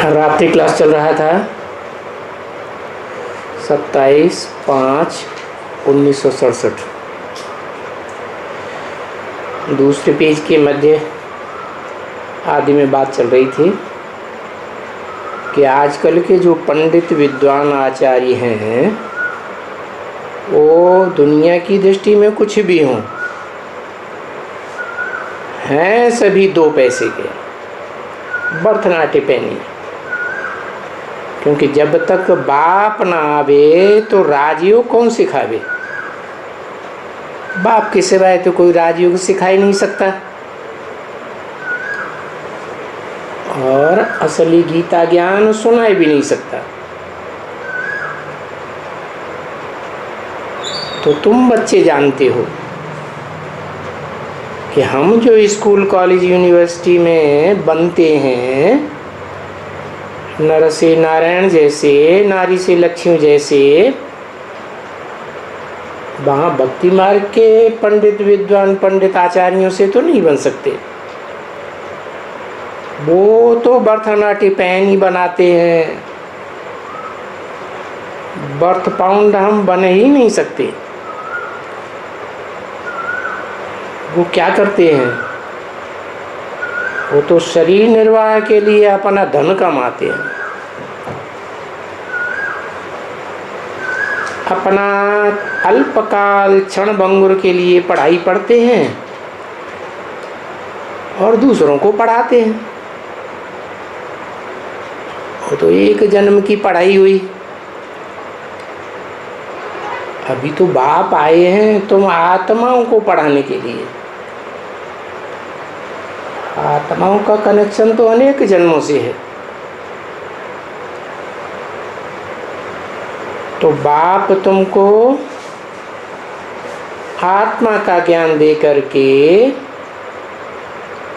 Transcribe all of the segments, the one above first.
रात्रि क्लास चल रहा था 27/5/1967। दूसरे पेज के मध्य आदि में बात चल रही थी कि आजकल के जो पंडित विद्वान आचार्य हैं वो दुनिया की दृष्टि में कुछ भी हों, हैं सभी 2 पैसे के, बर्थ नाटे पैनी। क्योंकि जब तक बाप ना आवे तो राजयोग कौन सिखावे? बाप के सिवाय तो कोई राजयोग सिखा ही नहीं सकता। और असली गीता ज्ञान सुना भी नहीं सकता। तो तुम बच्चे जानते हो कि हम जो स्कूल कॉलेज यूनिवर्सिटी में बनते हैं, नर से नारायण जैसे, नारी से लक्ष्मी जैसे, वहाँ भक्ति मार्ग के पंडित विद्वान पंडित आचार्यों से तो नहीं बन सकते। वो तो बर्थनाटी पैन ही बनाते हैं, बर्थ पाउंड हम बन ही नहीं सकते। वो क्या करते हैं? वो तो शरीर निर्वाह के लिए अपना धन कमाते हैं, अपना अल्पकाल क्षण भंगुर के लिए पढ़ाई पढ़ते हैं और दूसरों को पढ़ाते हैं। वो तो एक जन्म की पढ़ाई हुई। अभी तो बाप आए हैं तुम आत्माओं को पढ़ाने के लिए। आत्माओं का कनेक्शन तो अनेक जन्मों से है। तो बाप तुमको आत्मा का ज्ञान दे करके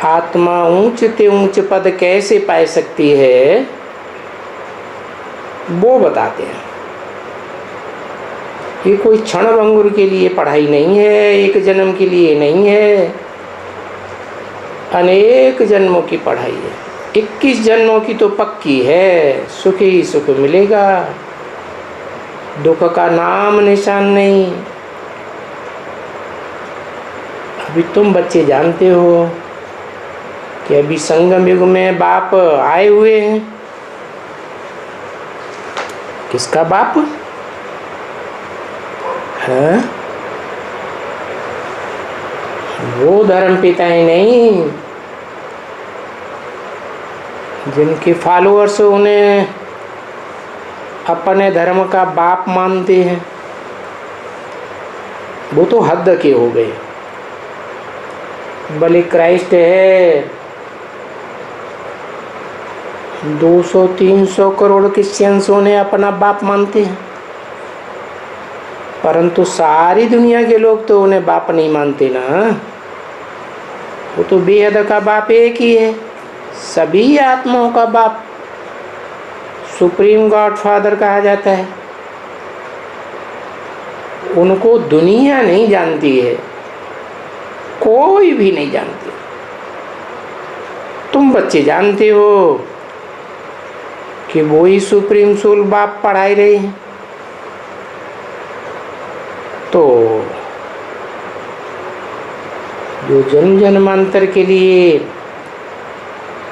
आत्मा ऊंच ते ऊंच पद कैसे पाए सकती है वो बताते हैं। ये कोई क्षण भंगुर के लिए पढ़ाई नहीं है, एक जन्म के लिए नहीं है, अनेक जन्मों की पढ़ाई है। 21 जन्मों की तो पक्की है, सुख ही सुख मिलेगा, दुख का नाम निशान नहीं। अभी तुम बच्चे जानते हो कि अभी संगम युग में बाप आए हुए हैं। किसका बाप है? वो धर्म पिता ही नहीं जिनके फॉलोअर्स उन्हें अपने धर्म का बाप मानते हैं, वो तो हद के हो गए। भले क्राइस्ट है, 200-300 करोड़ क्रिश्चियंस उन्हें अपना बाप मानते हैं, परंतु सारी दुनिया के लोग तो उन्हें बाप नहीं मानते ना। वो तो बेहद का बाप एक ही है, सभी आत्माओं का बाप, सुप्रीम गॉड फादर कहा जाता है। उनको दुनिया नहीं जानती है, कोई भी नहीं जानती। तुम बच्चे जानते हो कि वो ही सुप्रीम सोल बाप पढ़ाई रहे हैं। तो जो जन्म जन्मांतर के लिए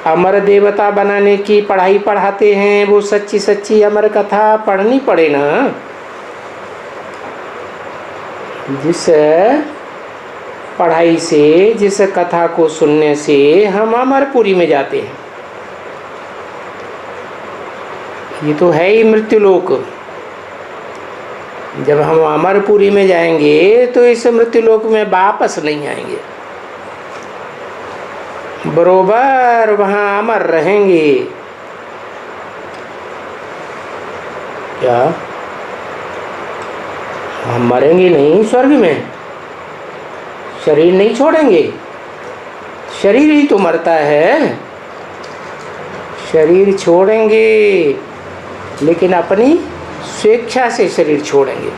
अमर देवता बनाने की पढ़ाई पढ़ाते हैं, वो सच्ची सच्ची अमर कथा पढ़नी पड़े ना। जिस पढ़ाई से, जिस कथा को सुनने से हम अमरपुरी में जाते हैं। ये तो है ही मृत्युलोक। जब हम अमरपुरी में जाएंगे तो इस मृत्युलोक में वापस नहीं आएंगे, बरोबर वहाँ अमर रहेंगे। क्या हम मरेंगे नहीं? स्वर्ग में शरीर नहीं छोड़ेंगे, शरीर ही तो मरता है। शरीर छोड़ेंगे लेकिन अपनी स्वेच्छा से शरीर छोड़ेंगे।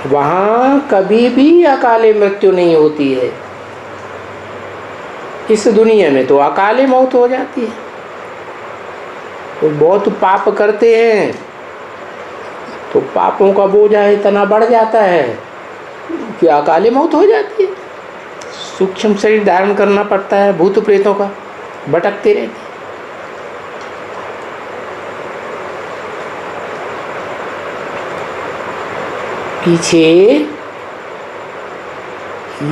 वहाँ कभी भी अकाले मृत्यु नहीं होती है। इस दुनिया में तो अकाले मौत हो जाती है। कोई बहुत पाप करते हैं तो पापों का बोझा इतना बढ़ जाता है कि अकाले मौत हो जाती है। सूक्ष्म शरीर धारण करना पड़ता है, भूत प्रेतों का भटकते रहते हैं। पीछे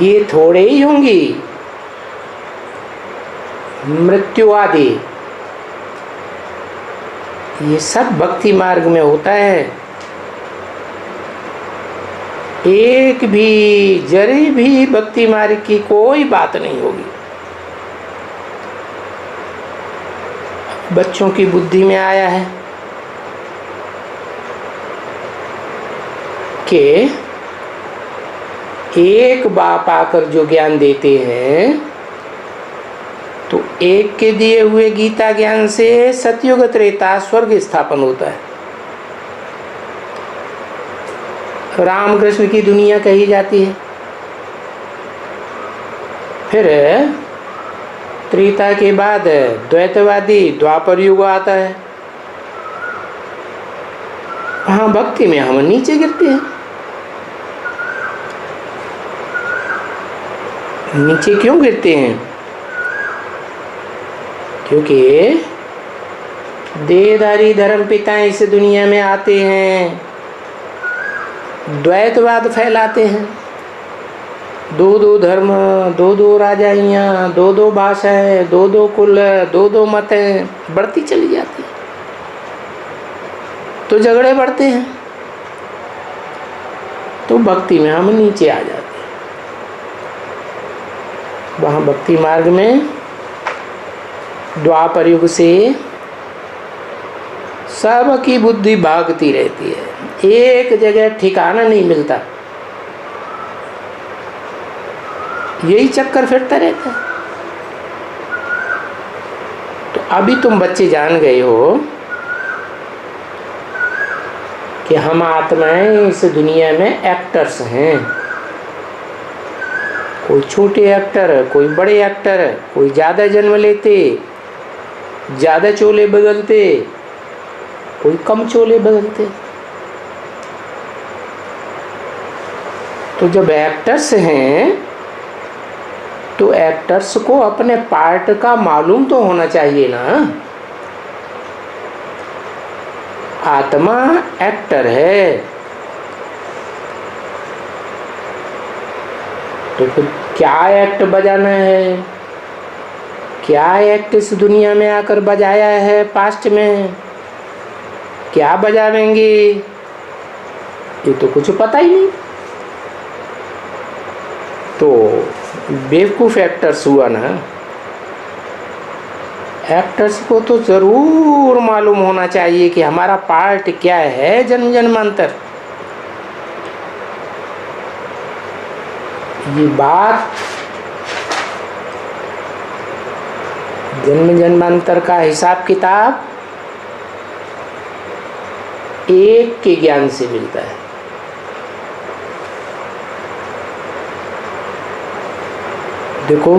ये थोड़े ही होंगी मृत्यु आदि, ये सब भक्ति मार्ग में होता है। एक भी जरी भी भक्ति मार्ग की कोई बात नहीं होगी। बच्चों की बुद्धि में आया है कि एक बाप आकर जो ज्ञान देते हैं तो एक के दिए हुए गीता ज्ञान से सतयुग त्रेता स्वर्ग स्थापन होता है। रामकृष्ण की दुनिया कही जाती है। फिर त्रेता के बाद द्वैतवादी द्वापर युग आता है। वहाँ भक्ति में हम नीचे गिरते हैं। नीचे क्यों गिरते हैं? क्योंकि देहधारी धर्म पिता इस दुनिया में आते हैं, द्वैतवाद फैलाते हैं। दो दो धर्म, दो दो राजाइयाँ, दो दो भाषाएं, दो दो कुल, दो दो मतें बढ़ती चली जाती हैं तो झगड़े बढ़ते हैं, तो भक्ति में हम नीचे आ जाते हैं। वहाँ भक्ति मार्ग में द्वापर युग से सबकी बुद्धि भागती रहती है, एक जगह ठिकाना नहीं मिलता, यही चक्कर फिरता रहता है। तो अभी तुम बच्चे जान गए हो कि हम आत्माएं इस दुनिया में एक्टर्स हैं। कोई छोटे एक्टर, कोई बड़े एक्टर, कोई ज़्यादा जन्म लेते, ज़्यादा चोले बदलते, कोई कम चोले बदलते। तो जब एक्टर्स हैं तो एक्टर्स को अपने पार्ट का मालूम तो होना चाहिए ना। आत्मा एक्टर है तो फिर क्या एक्ट बजाना है, क्या एक्ट इस दुनिया में आकर बजाया है पास्ट में, क्या बजावेंगे, ये तो कुछ पता ही नहीं। तो बेवकूफ़ एक्टर्स हुआ ना। एक्टर्स को तो ज़रूर मालूम होना चाहिए कि हमारा पार्ट क्या है जन्म जन्मांतर। ये बात जन्म जन्मांतर का हिसाब किताब एक के ज्ञान से मिलता है। देखो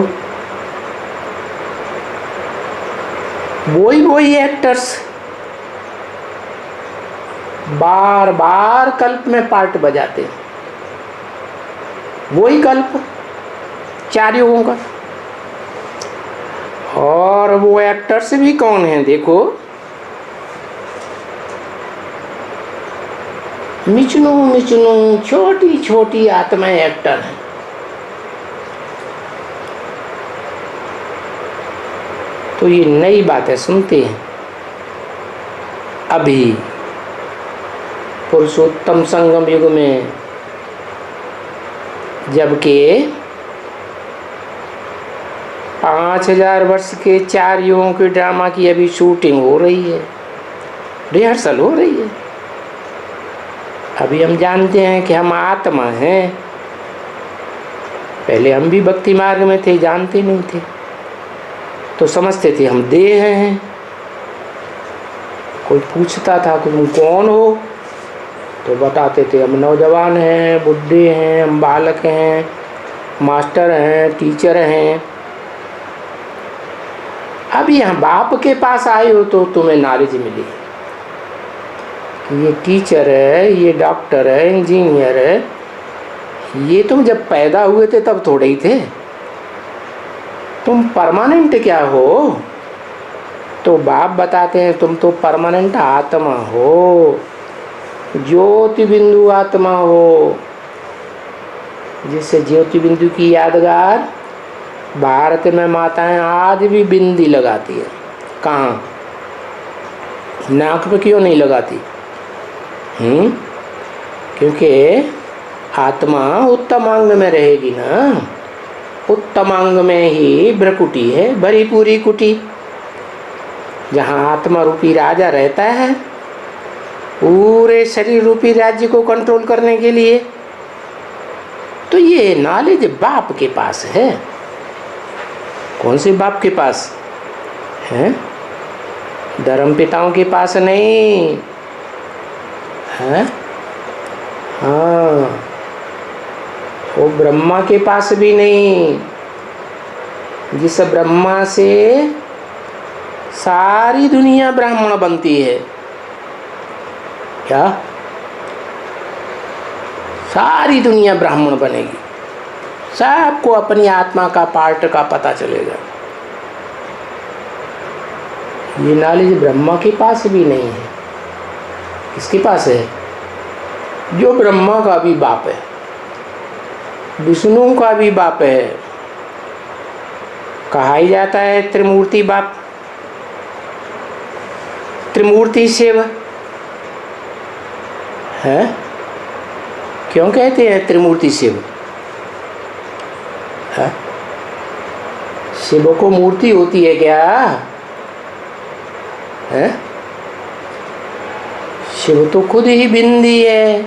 वही एक्टर्स बार बार कल्प में पार्ट बजाते हैं, वही कल्प 4 युगों का। और वो एक्टर्स भी कौन हैं? देखो मिचनू छोटी छोटी आत्माएं एक्टर हैं। तो ये नई बातें सुनते हैं। अभी पुरुषोत्तम संगम युग में जबकि 5000 वर्ष के 4 युगों के ड्रामा की अभी शूटिंग हो रही है, रिहर्सल हो रही है। अभी हम जानते हैं कि हम आत्मा हैं। पहले हम भी भक्ति मार्ग में थे, जानते नहीं थे, तो समझते थे हम देह हैं। कोई पूछता था कि तुम कौन हो, तो बताते थे हम नौजवान हैं, बुढ़े हैं, हम बालक हैं, मास्टर हैं, टीचर हैं। अब यहाँ बाप के पास आए हो तो तुम्हें नॉलेज मिली। ये टीचर है, ये डॉक्टर है, इंजीनियर है, ये तुम जब पैदा हुए थे तब थोड़े ही थे। तुम परमानेंट क्या हो? तो बाप बताते हैं तुम तो परमानेंट आत्मा हो, ज्योति बिंदु आत्मा हो, जिससे ज्योति बिंदु की यादगार भारत में माताएं आज भी बिंदी लगाती है। कहाँ? नाक पे क्यों नहीं लगाती? क्योंकि आत्मा उत्तमांग में रहेगी ना। उत्तमांग में ही भ्रकुटी है, भरी पूरी कुटी, जहाँ आत्मा रूपी राजा रहता है पूरे शरीर रूपी राज्य को कंट्रोल करने के लिए। तो ये नॉलेज बाप के पास है। कौन से बाप के पास है? धर्म पिताओं के पास नहीं है। हाँ, वो ब्रह्मा के पास भी नहीं, जिस ब्रह्मा से सारी दुनिया ब्राह्मण बनती है। क्या? सारी दुनिया ब्राह्मण बनेगी, सबको अपनी आत्मा का पार्ट का पता चलेगा। ये नॉलेज ब्रह्मा के पास भी नहीं है। किसके पास है? जो ब्रह्मा का भी बाप है, विष्णु का भी बाप है। कहा ही जाता है त्रिमूर्ति बाप, त्रिमूर्ति शिव है। क्यों कहते हैं त्रिमूर्ति शिव? है? शिव को मूर्ति होती है क्या? है? शिव तो खुद ही बिंदी है,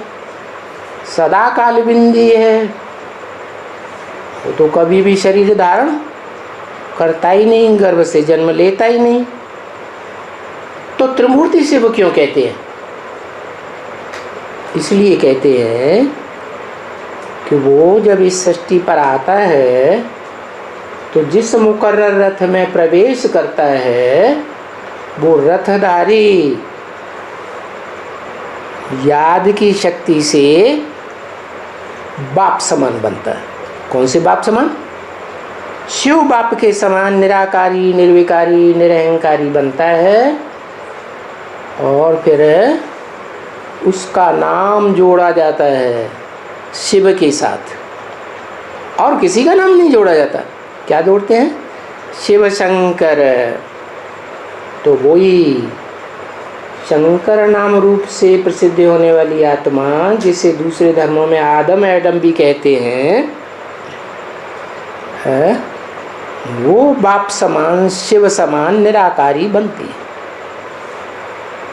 सदा काल बिंदी है। वो तो कभी भी शरीर धारण करता ही नहीं, गर्भ से जन्म लेता ही नहीं। तो त्रिमूर्ति शिव क्यों कहते हैं? इसलिए कहते हैं कि वो जब इस सृष्टि पर आता है तो जिस मुकर्रर रथ में प्रवेश करता है वो रथधारी याद की शक्ति से बाप समान बनता है। कौन से बाप समान? शिव बाप के समान निराकारी, निर्विकारी, निरहंकारी बनता है। और फिर उसका नाम जोड़ा जाता है शिव के साथ, और किसी का नाम नहीं जोड़ा जाता। क्या जोड़ते हैं? शिव शंकर। तो वही शंकर नाम रूप से प्रसिद्ध होने वाली आत्मा, जिसे दूसरे धर्मों में आदम एडम भी कहते हैं, है वो बाप समान, शिव समान निराकारी बनती है।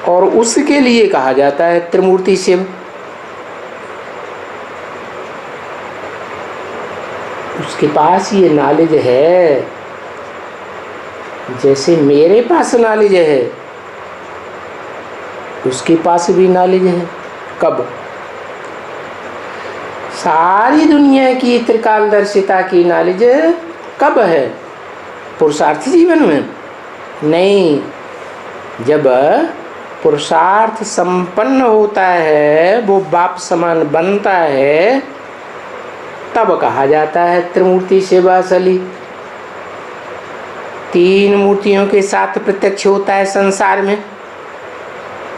और उसके लिए कहा जाता है त्रिमूर्ति शिव। उसके पास ये नॉलेज है, जैसे मेरे पास नॉलेज है उसके पास भी नॉलेज है। कब? सारी दुनिया की त्रिकालदर्शिता की नॉलेज कब है? पुरुषार्थी जीवन में नहीं, जब पुरुषार्थ संपन्न होता है, वो बाप समान बनता है, तब कहा जाता है त्रिमूर्ति शिव असली। तीन मूर्तियों के साथ प्रत्यक्ष होता है संसार में।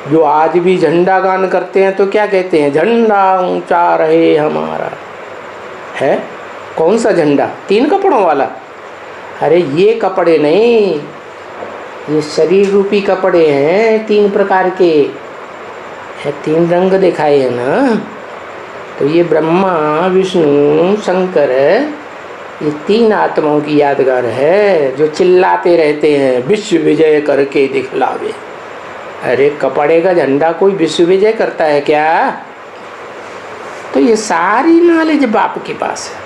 जो आज भी झंडा गान करते हैं तो क्या कहते हैं? झंडा ऊंचा रहे हमारा। है कौन सा झंडा? 3 कपड़ों वाला? अरे ये कपड़े नहीं, ये शरीर रूपी कपड़े हैं 3 प्रकार के है। 3 रंग दिखाए हैं ना। तो ये ब्रह्मा, विष्णु, शंकर, ये 3 आत्माओं की यादगार है, जो चिल्लाते रहते हैं विश्व विजय करके दिखलावे। अरे कपड़े का झंडा कोई विश्व विजय करता है क्या? तो ये सारी नॉलेज बाप के पास है,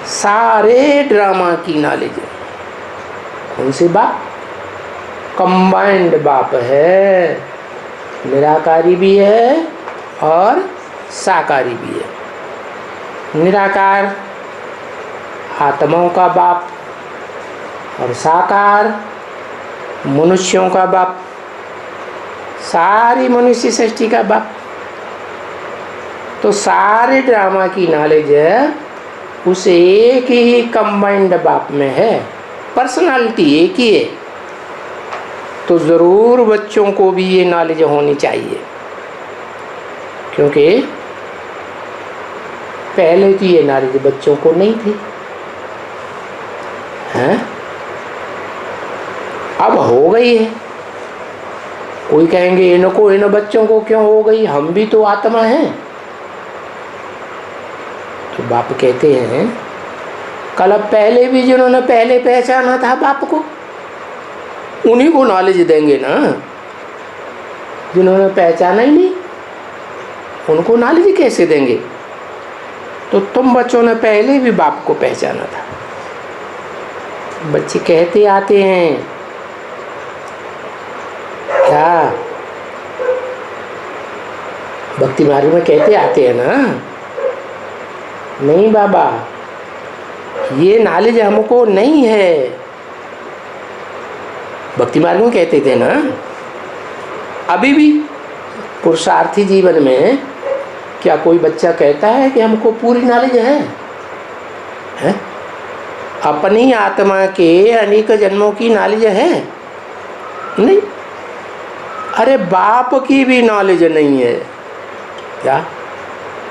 सारे ड्रामा की नॉलेज है। कौन से बाप? कंबाइंड बाप है, निराकारी भी है और साकारी भी है। निराकार आत्माओं का बाप और साकार मनुष्यों का बाप, सारी मनुष्य सृष्टि का बाप। तो सारे ड्रामा की नॉलेज उस एक ही कंबाइंड बाप में है, पर्सनालिटी एक ही है। तो ज़रूर बच्चों को भी ये नॉलेज होनी चाहिए, क्योंकि पहले तो ये नॉलेज बच्चों को नहीं थी, हैं? अब हो गई है। कोई कहेंगे इनको, इन बच्चों को क्यों हो गई, हम भी तो आत्मा हैं। तो बाप कहते हैं कल पहले भी जिन्होंने पहले पहचाना था बाप को, उन्हीं को नॉलेज देंगे ना। जिन्होंने पहचाना ही नहीं उनको नॉलेज कैसे देंगे। तो तुम बच्चों ने पहले भी बाप को पहचाना था। बच्चे कहते आते हैं क्या, भक्ति मार्ग में कहते आते हैं ना, नहीं बाबा ये नॉलेज हमको नहीं है। भक्ति मार्ग में कहते थे ना। अभी भी पुरुषार्थी जीवन में क्या कोई बच्चा कहता है कि हमको पूरी नॉलेज है? अपनी आत्मा के अनेक जन्मों की नॉलेज है? नहीं। अरे बाप की भी नॉलेज नहीं है क्या?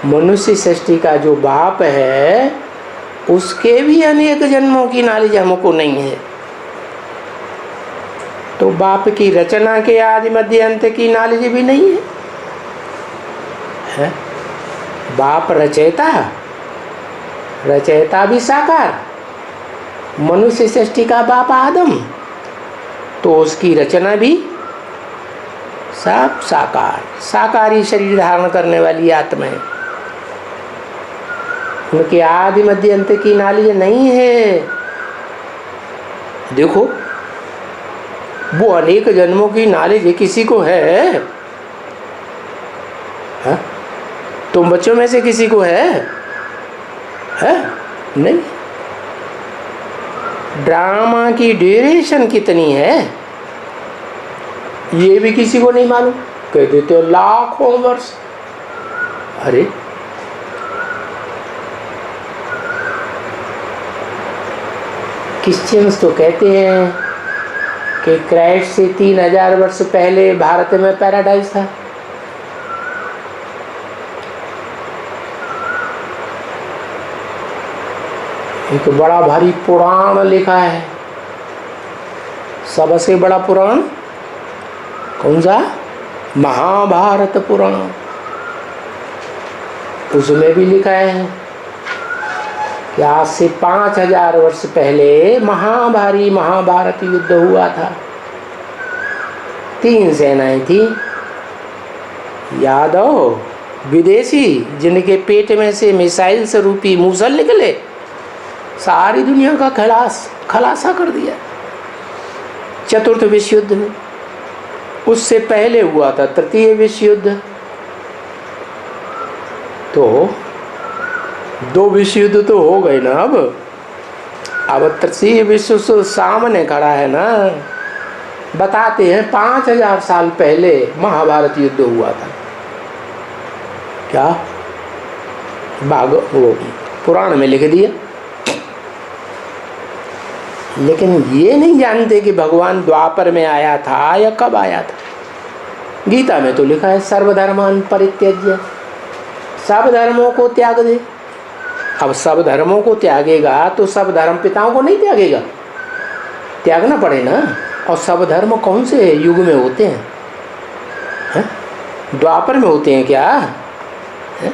मनुष्य सृष्टि का जो बाप है उसके भी अनेक जन्मों की नॉलेज हमको नहीं है। तो बाप की रचना के आदि मध्य अंत की नॉलेज भी नहीं है? बाप रचयिता, रचयिता भी साकार, मनुष्य सृष्टि का बाप आदम, तो उसकी रचना भी सब साकार, साकारी शरीर धारण करने वाली आत्मा है। उनके आदि मध्य अंत की नॉलेज नहीं है। देखो वो अनेक जन्मों की नॉलेज किसी को है? हा? तुम बच्चों में से किसी को है? नहीं। ड्रामा की ड्यूरेशन कितनी है ये भी किसी को नहीं मालूम। कह देते हो लाखों वर्ष। अरे क्रिश्चियंस तो कहते हैं कि क्राइस्ट से 3000 वर्ष पहले भारत में पैराडाइज था। एक बड़ा भारी पुराण लिखा है, सबसे बड़ा पुराण कौन सा? महाभारत पुराण। उसमें भी लिखा है कि आज से 5000 वर्ष पहले महाभारी महाभारत युद्ध हुआ था। 3 सेनाएं थी, यादव विदेशी, जिनके पेट में से मिसाइल से रूपी मूसल निकले, सारी दुनिया का खलासा कर दिया। चतुर्थ विश्व युद्ध में, उससे पहले हुआ था तृतीय विश्व युद्ध। तो 2 विश्व युद्ध तो हो गए ना। अब तृतीय विश्व युद्ध सामने खड़ा है ना। बताते हैं 5000 साल पहले महाभारत युद्ध हुआ था। क्या वो पुराण में लिख दिया। लेकिन ये नहीं जानते कि भगवान द्वापर में आया था या कब आया था। गीता में तो लिखा है सर्वधर्मान परित्यज्य, सब धर्मों को त्याग दे। अब सब धर्मों को त्यागेगा तो सब धर्म पिताओं को नहीं त्यागेगा, त्यागना पड़े ना। और सब धर्म कौन से युग में होते हैं? द्वापर में होते हैं क्या?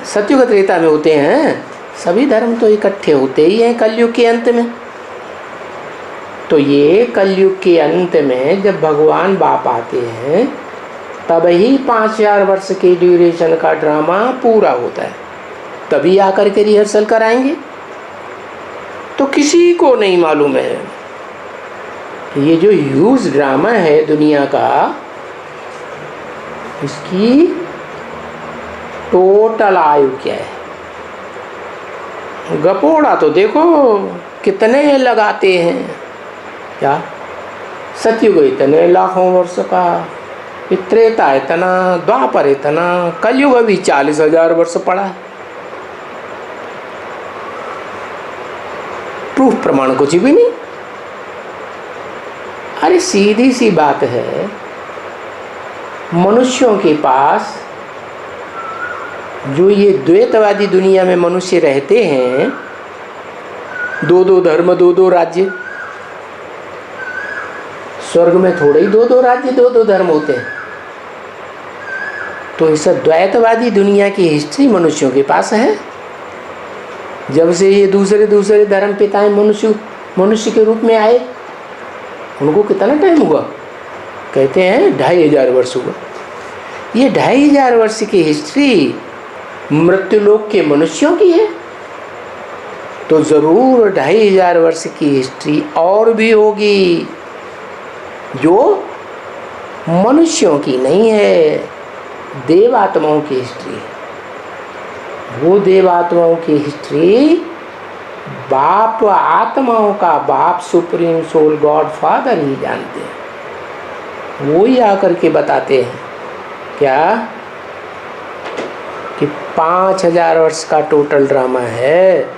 सतयुग त्रेता में होते हैं? सभी धर्म तो इकट्ठे होते ही हैं कलयुग के अंत में। तो ये कलयुग के अंत में जब भगवान बाप आते हैं तब ही 5000 वर्ष के ड्यूरेशन का ड्रामा पूरा होता है, तभी आकर के रिहर्सल कराएंगे। तो किसी को नहीं मालूम है ये जो ह्यूज ड्रामा है दुनिया का, इसकी टोटल आयु क्या है। गपोड़ा तो देखो कितने लगाते हैं, क्या सतयुग इतने लाखों वर्ष का, त्रेता इतना, द्वापर इतना, कलयुग अभी 40,000 वर्ष पड़ा है। प्रूफ प्रमाण कुछ भी नहीं। अरे सीधी सी बात है, मनुष्यों के पास जो ये द्वैतवादी दुनिया में मनुष्य रहते हैं, दो दो धर्म, दो दो राज्य। स्वर्ग में थोड़े ही दो दो राज्य, दो दो धर्म होते हैं। तो इस द्वैतवादी दुनिया की हिस्ट्री मनुष्यों के पास है। जब से ये दूसरे दूसरे धर्म पिताएं मनुष्य के रूप में आए, उनको कितना टाइम हुआ? कहते हैं 2500 वर्ष हुआ। ये 2500 वर्ष की हिस्ट्री मृत्युलोक के मनुष्यों की है, तो ज़रूर 2500 वर्ष की हिस्ट्री और भी होगी जो मनुष्यों की नहीं है, देवात्माओं की हिस्ट्री है। वो देवात्माओं की हिस्ट्री बाप आत्माओं का, बाप सुप्रीम सोल गॉड फादर ही जानते हैं। वो ही आकर के बताते हैं क्या कि 5000 वर्ष का टोटल ड्रामा है।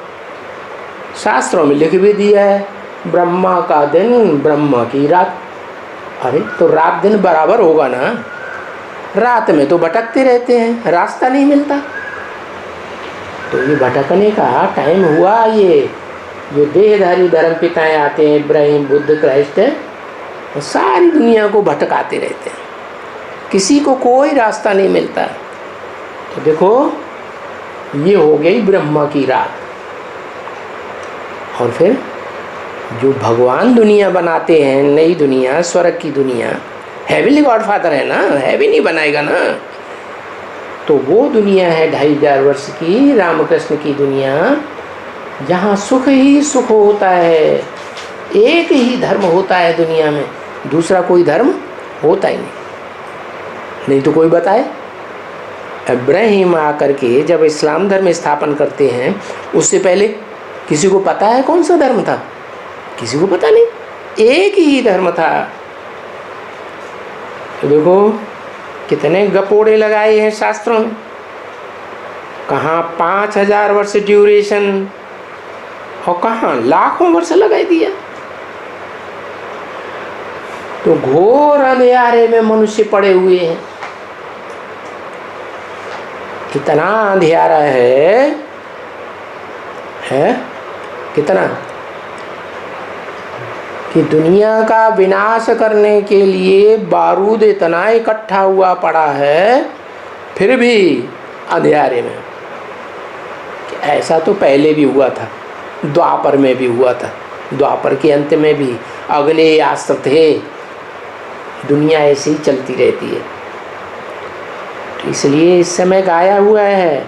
शास्त्रों में लिख भी दिया है, ब्रह्मा का दिन ब्रह्मा की रात। अरे तो रात दिन बराबर होगा ना? रात में तो भटकते रहते हैं, रास्ता नहीं मिलता। तो ये भटकने का टाइम हुआ। ये जो देहधारी धर्म पिताएँ आते हैं, इब्राहिम, बुद्ध, क्राइस्ट, तो सारी दुनिया को भटकाते रहते हैं, किसी को कोई रास्ता नहीं मिलता। तो देखो ये हो गई ब्रह्मा की रात। और फिर जो भगवान दुनिया बनाते हैं, नई दुनिया, स्वर्ग की दुनिया, हेवनली गॉड फादर है ना, हेवन नहीं बनाएगा ना। तो वो दुनिया है 2500 वर्ष की, रामकृष्ण की दुनिया, जहाँ सुख ही सुख होता है। एक ही धर्म होता है दुनिया में, दूसरा कोई धर्म होता ही नहीं तो कोई बताए। इब्राहिम आकर के जब इस्लाम धर्म स्थापन करते हैं, उससे पहले किसी को पता है कौन सा धर्म था? किसी को पता नहीं, एक ही धर्म था। तो देखो कितने गपोड़े लगाए हैं शास्त्रों में। कहाँ 5000 वर्ष ड्यूरेशन और कहाँ लाखों वर्ष लगा दिया। तो घोर अंधेरे में मनुष्य पड़े हुए हैं। कितना अंधेरा है कितना, कि दुनिया का विनाश करने के लिए बारूद इतना इकट्ठा हुआ पड़ा है, फिर भी अंधेरे में। ऐसा तो पहले भी हुआ था, द्वापर में भी हुआ था। द्वापर के अंत में भी अगले अस्त्र थे। दुनिया ऐसी ही चलती रहती है। तो इसलिए इस समय गाया हुआ है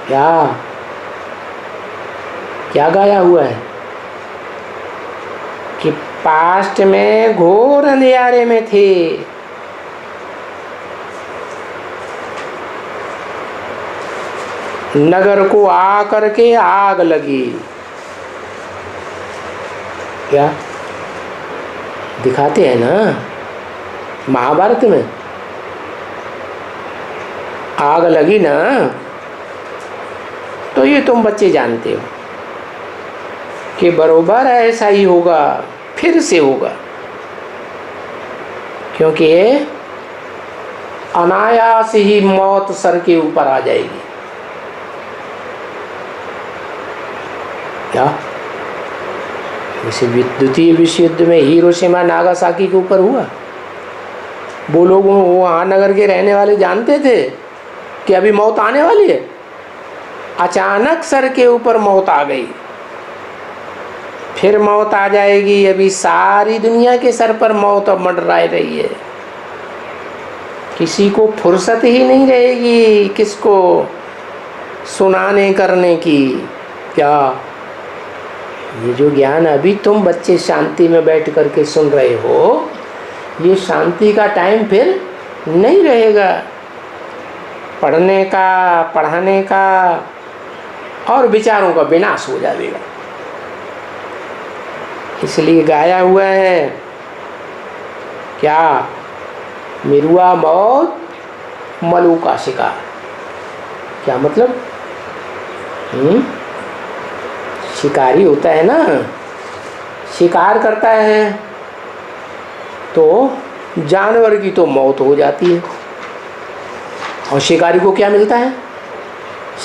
क्या गाया हुआ है कि पास्ट में घोर अंधेरे में थे, नगर को आकर के आग लगी। क्या दिखाते हैं ना महाभारत में, आग लगी ना। तो ये तुम बच्चे जानते हो कि बरोबर ऐसा ही होगा, फिर से होगा, क्योंकि अनायास ही मौत सर के ऊपर आ जाएगी। क्या जैसे द्वितीय विश्व युद्ध में हिरोशिमा नागासाकी के ऊपर हुआ। वो लोग वहाँ नगर के रहने वाले जानते थे कि अभी मौत आने वाली है। अचानक सर के ऊपर मौत आ गई, फिर मौत आ जाएगी। अभी सारी दुनिया के सर पर मौत अब मंडरा रही है। किसी को फुर्सत ही नहीं रहेगी किसको सुनाने करने की। क्या ये जो ज्ञान अभी तुम बच्चे शांति में बैठ करके सुन रहे हो, ये शांति का टाइम फिर नहीं रहेगा। पढ़ने का, पढ़ाने का और विचारों का विनाश हो जाएगा। इसलिए गाया हुआ है क्या, मिरुआ मौत मलू का शिकार। क्या मतलब? शिकारी होता है ना, शिकार करता है तो जानवर की तो मौत हो जाती है, और शिकारी को क्या मिलता है?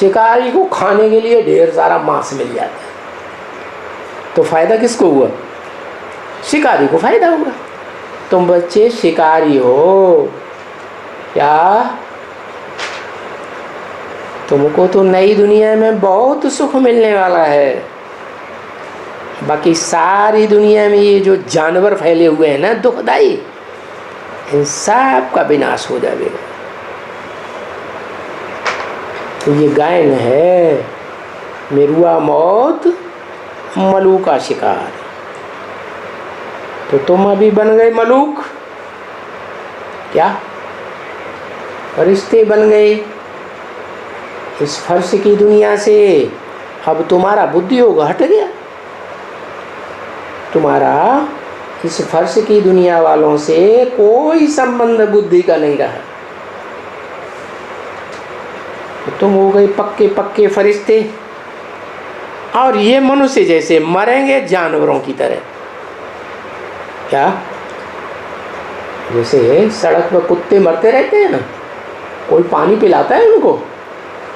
शिकारी को खाने के लिए ढेर सारा मांस मिल जाता है। तो फायदा किसको हुआ? शिकारी को फायदा हुआ। तुम बच्चे शिकारी हो क्या? तुमको तो नई दुनिया में बहुत सुख मिलने वाला है, बाकी सारी दुनिया में ये जो जानवर फैले हुए हैं ना दुखदाई, इन सब का विनाश हो जाएगा। तो ये गायन है, मिरुआ मौत मलू का शिकार। तो तुम अभी बन गए मलूक, क्या फरिश्ते बन गए इस फर्श की दुनिया से। अब तुम्हारा बुद्धि योग हट गया, तुम्हारा इस फर्श की दुनिया वालों से कोई संबंध बुद्धि का नहीं रहा। तो तुम हो गए पक्के पक्के फरिश्ते, और ये मनुष्य जैसे मरेंगे जानवरों की तरह। क्या? जैसे सड़क पर कुत्ते मरते रहते हैं ना, कोई पानी पिलाता है उनको,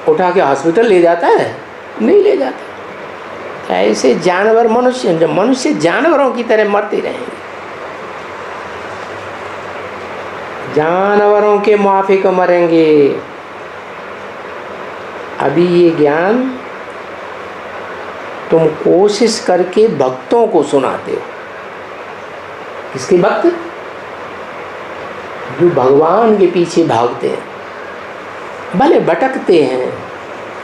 उठा के हॉस्पिटल ले जाता है? नहीं ले जाता। ऐसे जानवर मनुष्य जानवरों की तरह मरते रहेंगे, जानवरों के माफिक मरेंगे। अभी ये ज्ञान तुम कोशिश करके भक्तों को सुनाते हो। किसके भक्त? जो भगवान के पीछे भागते हैं, भले भटकते हैं,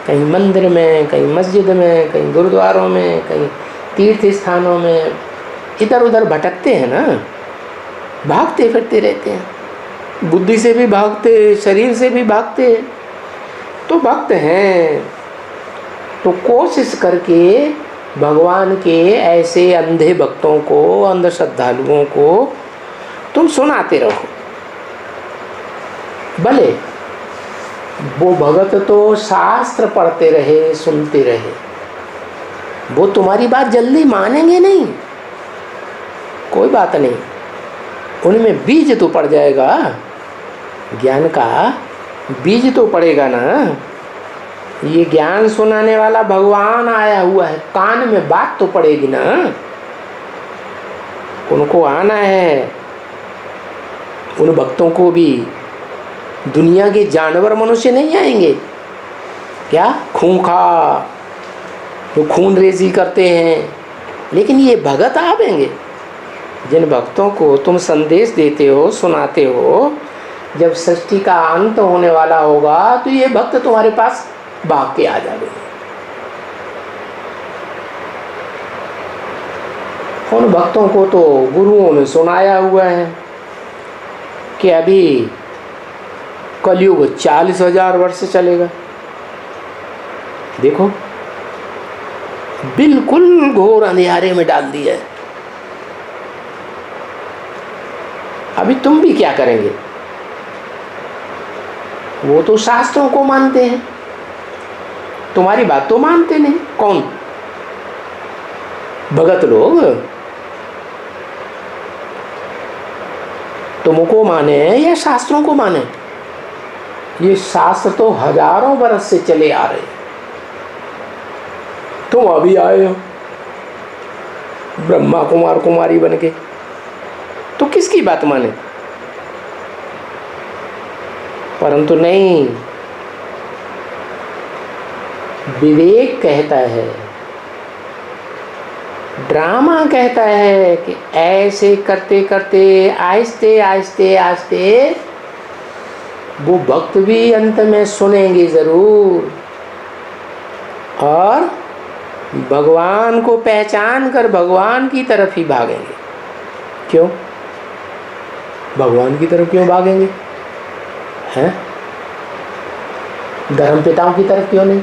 कहीं मंदिर में, कहीं मस्जिद में, कहीं गुरुद्वारों में, कहीं तीर्थ स्थानों में, इधर उधर भटकते हैं ना, भागते फिरते रहते हैं, बुद्धि से भी भागते, शरीर से भी भागते, तो भक्त हैं। तो कोशिश करके भगवान के ऐसे अंधे भक्तों को, अंध श्रद्धालुओं को तुम सुनाते रहो। भले वो भगत तो शास्त्र पढ़ते रहे, सुनते रहे, वो तुम्हारी बात जल्दी मानेंगे नहीं, कोई बात नहीं, उनमें बीज तो पड़ जाएगा, ज्ञान का बीज तो पड़ेगा ना। ये ज्ञान सुनाने वाला भगवान आया हुआ है, कान में बात तो पड़ेगी ना, उनको आना है। उन भक्तों को भी दुनिया के जानवर मनुष्य नहीं आएंगे क्या, खूंखार जो खून रेजी करते हैं, लेकिन ये भगत आवेंगे। जिन भक्तों को तुम संदेश देते हो, सुनाते हो, जब सृष्टि का अंत होने वाला होगा तो ये भक्त तुम्हारे पास भाग के आ जाएंगे। उन भक्तों को तो गुरुओं ने सुनाया हुआ है कि अभी कलयुग 40,000 वर्ष चलेगा। देखो बिल्कुल घोर अंधियारे में डाल दिया है। अभी तुम भी क्या करेंगे? वो तो शास्त्रों को मानते हैं, तुम्हारी बात तो मानते नहीं। कौन? भगत लोग तुमको माने या शास्त्रों को माने? ये शास्त्र तो हजारों बरस से चले आ रहे, तुम अभी आए हो ब्रह्मा कुमार कुमारी बन के, तो किसकी बात माने? परंतु नहीं, विवेक कहता है, ड्रामा कहता है कि ऐसे करते करते आहिस्ते आहिस्ते आहिस्ते वो भक्त भी अंत में सुनेंगे जरूर, और भगवान को पहचान कर भगवान की तरफ ही भागेंगे। क्यों भगवान की तरफ क्यों भागेंगे? हैं? धर्म पिताओं की तरफ क्यों नहीं?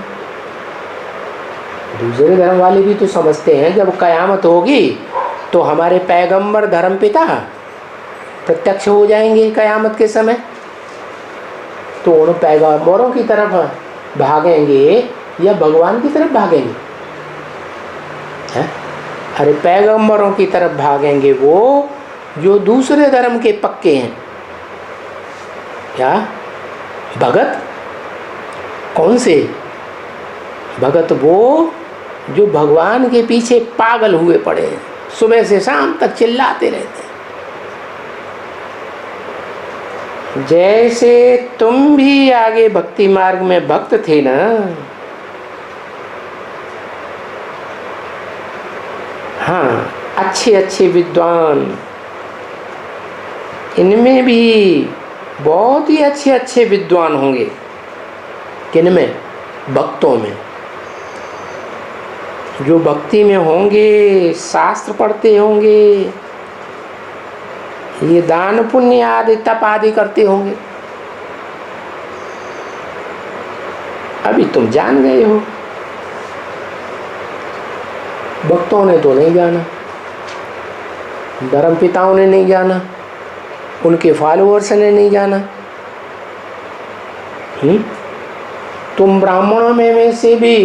दूसरे धर्म वाले भी तो समझते हैं जब कयामत होगी तो हमारे पैगंबर धर्मपिता प्रत्यक्ष हो जाएंगे कयामत के समय, तो उन पैगंबरों की तरफ भागेंगे या भगवान की तरफ भागेंगे? है? अरे पैगंबरों की तरफ भागेंगे वो जो दूसरे धर्म के पक्के हैं। क्या भगत? कौन से भगत? वो जो भगवान के पीछे पागल हुए पड़े हैं, सुबह से शाम तक चिल्लाते रहते हैं। जैसे तुम भी आगे भक्ति मार्ग में भक्त थे ना, हाँ, अच्छे अच्छे विद्वान, इनमें भी बहुत ही अच्छे अच्छे विद्वान होंगे। किनमें? भक्तों में। जो भक्ति में होंगे, शास्त्र पढ़ते होंगे, ये दान पुण्य आदि तप आदि करते होंगे। अभी तुम जान गए हो, भक्तों ने तो नहीं जाना, धर्मपिताओं ने नहीं जाना, उनके फॉलोअर्स ने नहीं जाना। तुम ब्राह्मणों में से भी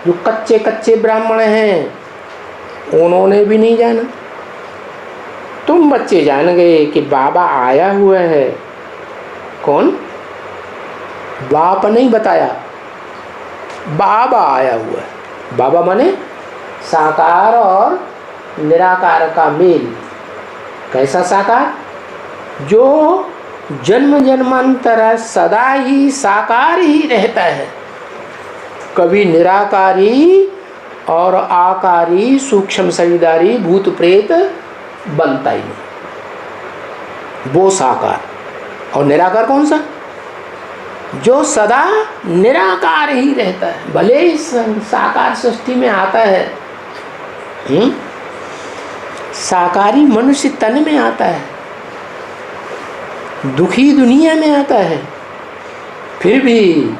जो कच्चे कच्चे ब्राह्मण हैं, उन्होंने भी नहीं जाना। तुम बच्चे जान गए कि बाबा आया हुआ है। कौन? बाप नहीं बताया, बाबा आया हुआ है। बाबा माने साकार और निराकार का मेल। कैसा साकार? जो जन्म जन्मांतर सदा ही साकार ही रहता है, कभी निराकारी और आकारी सूक्ष्म शरीरधारी भूत प्रेत बनता ही नहीं, वो साकार। और निराकार कौन सा? जो सदा निराकार ही रहता है, भले इस साकार सृष्टि में आता है। साकारी मनुष्य तन में आता है, दुखी दुनिया में आता है, फिर भी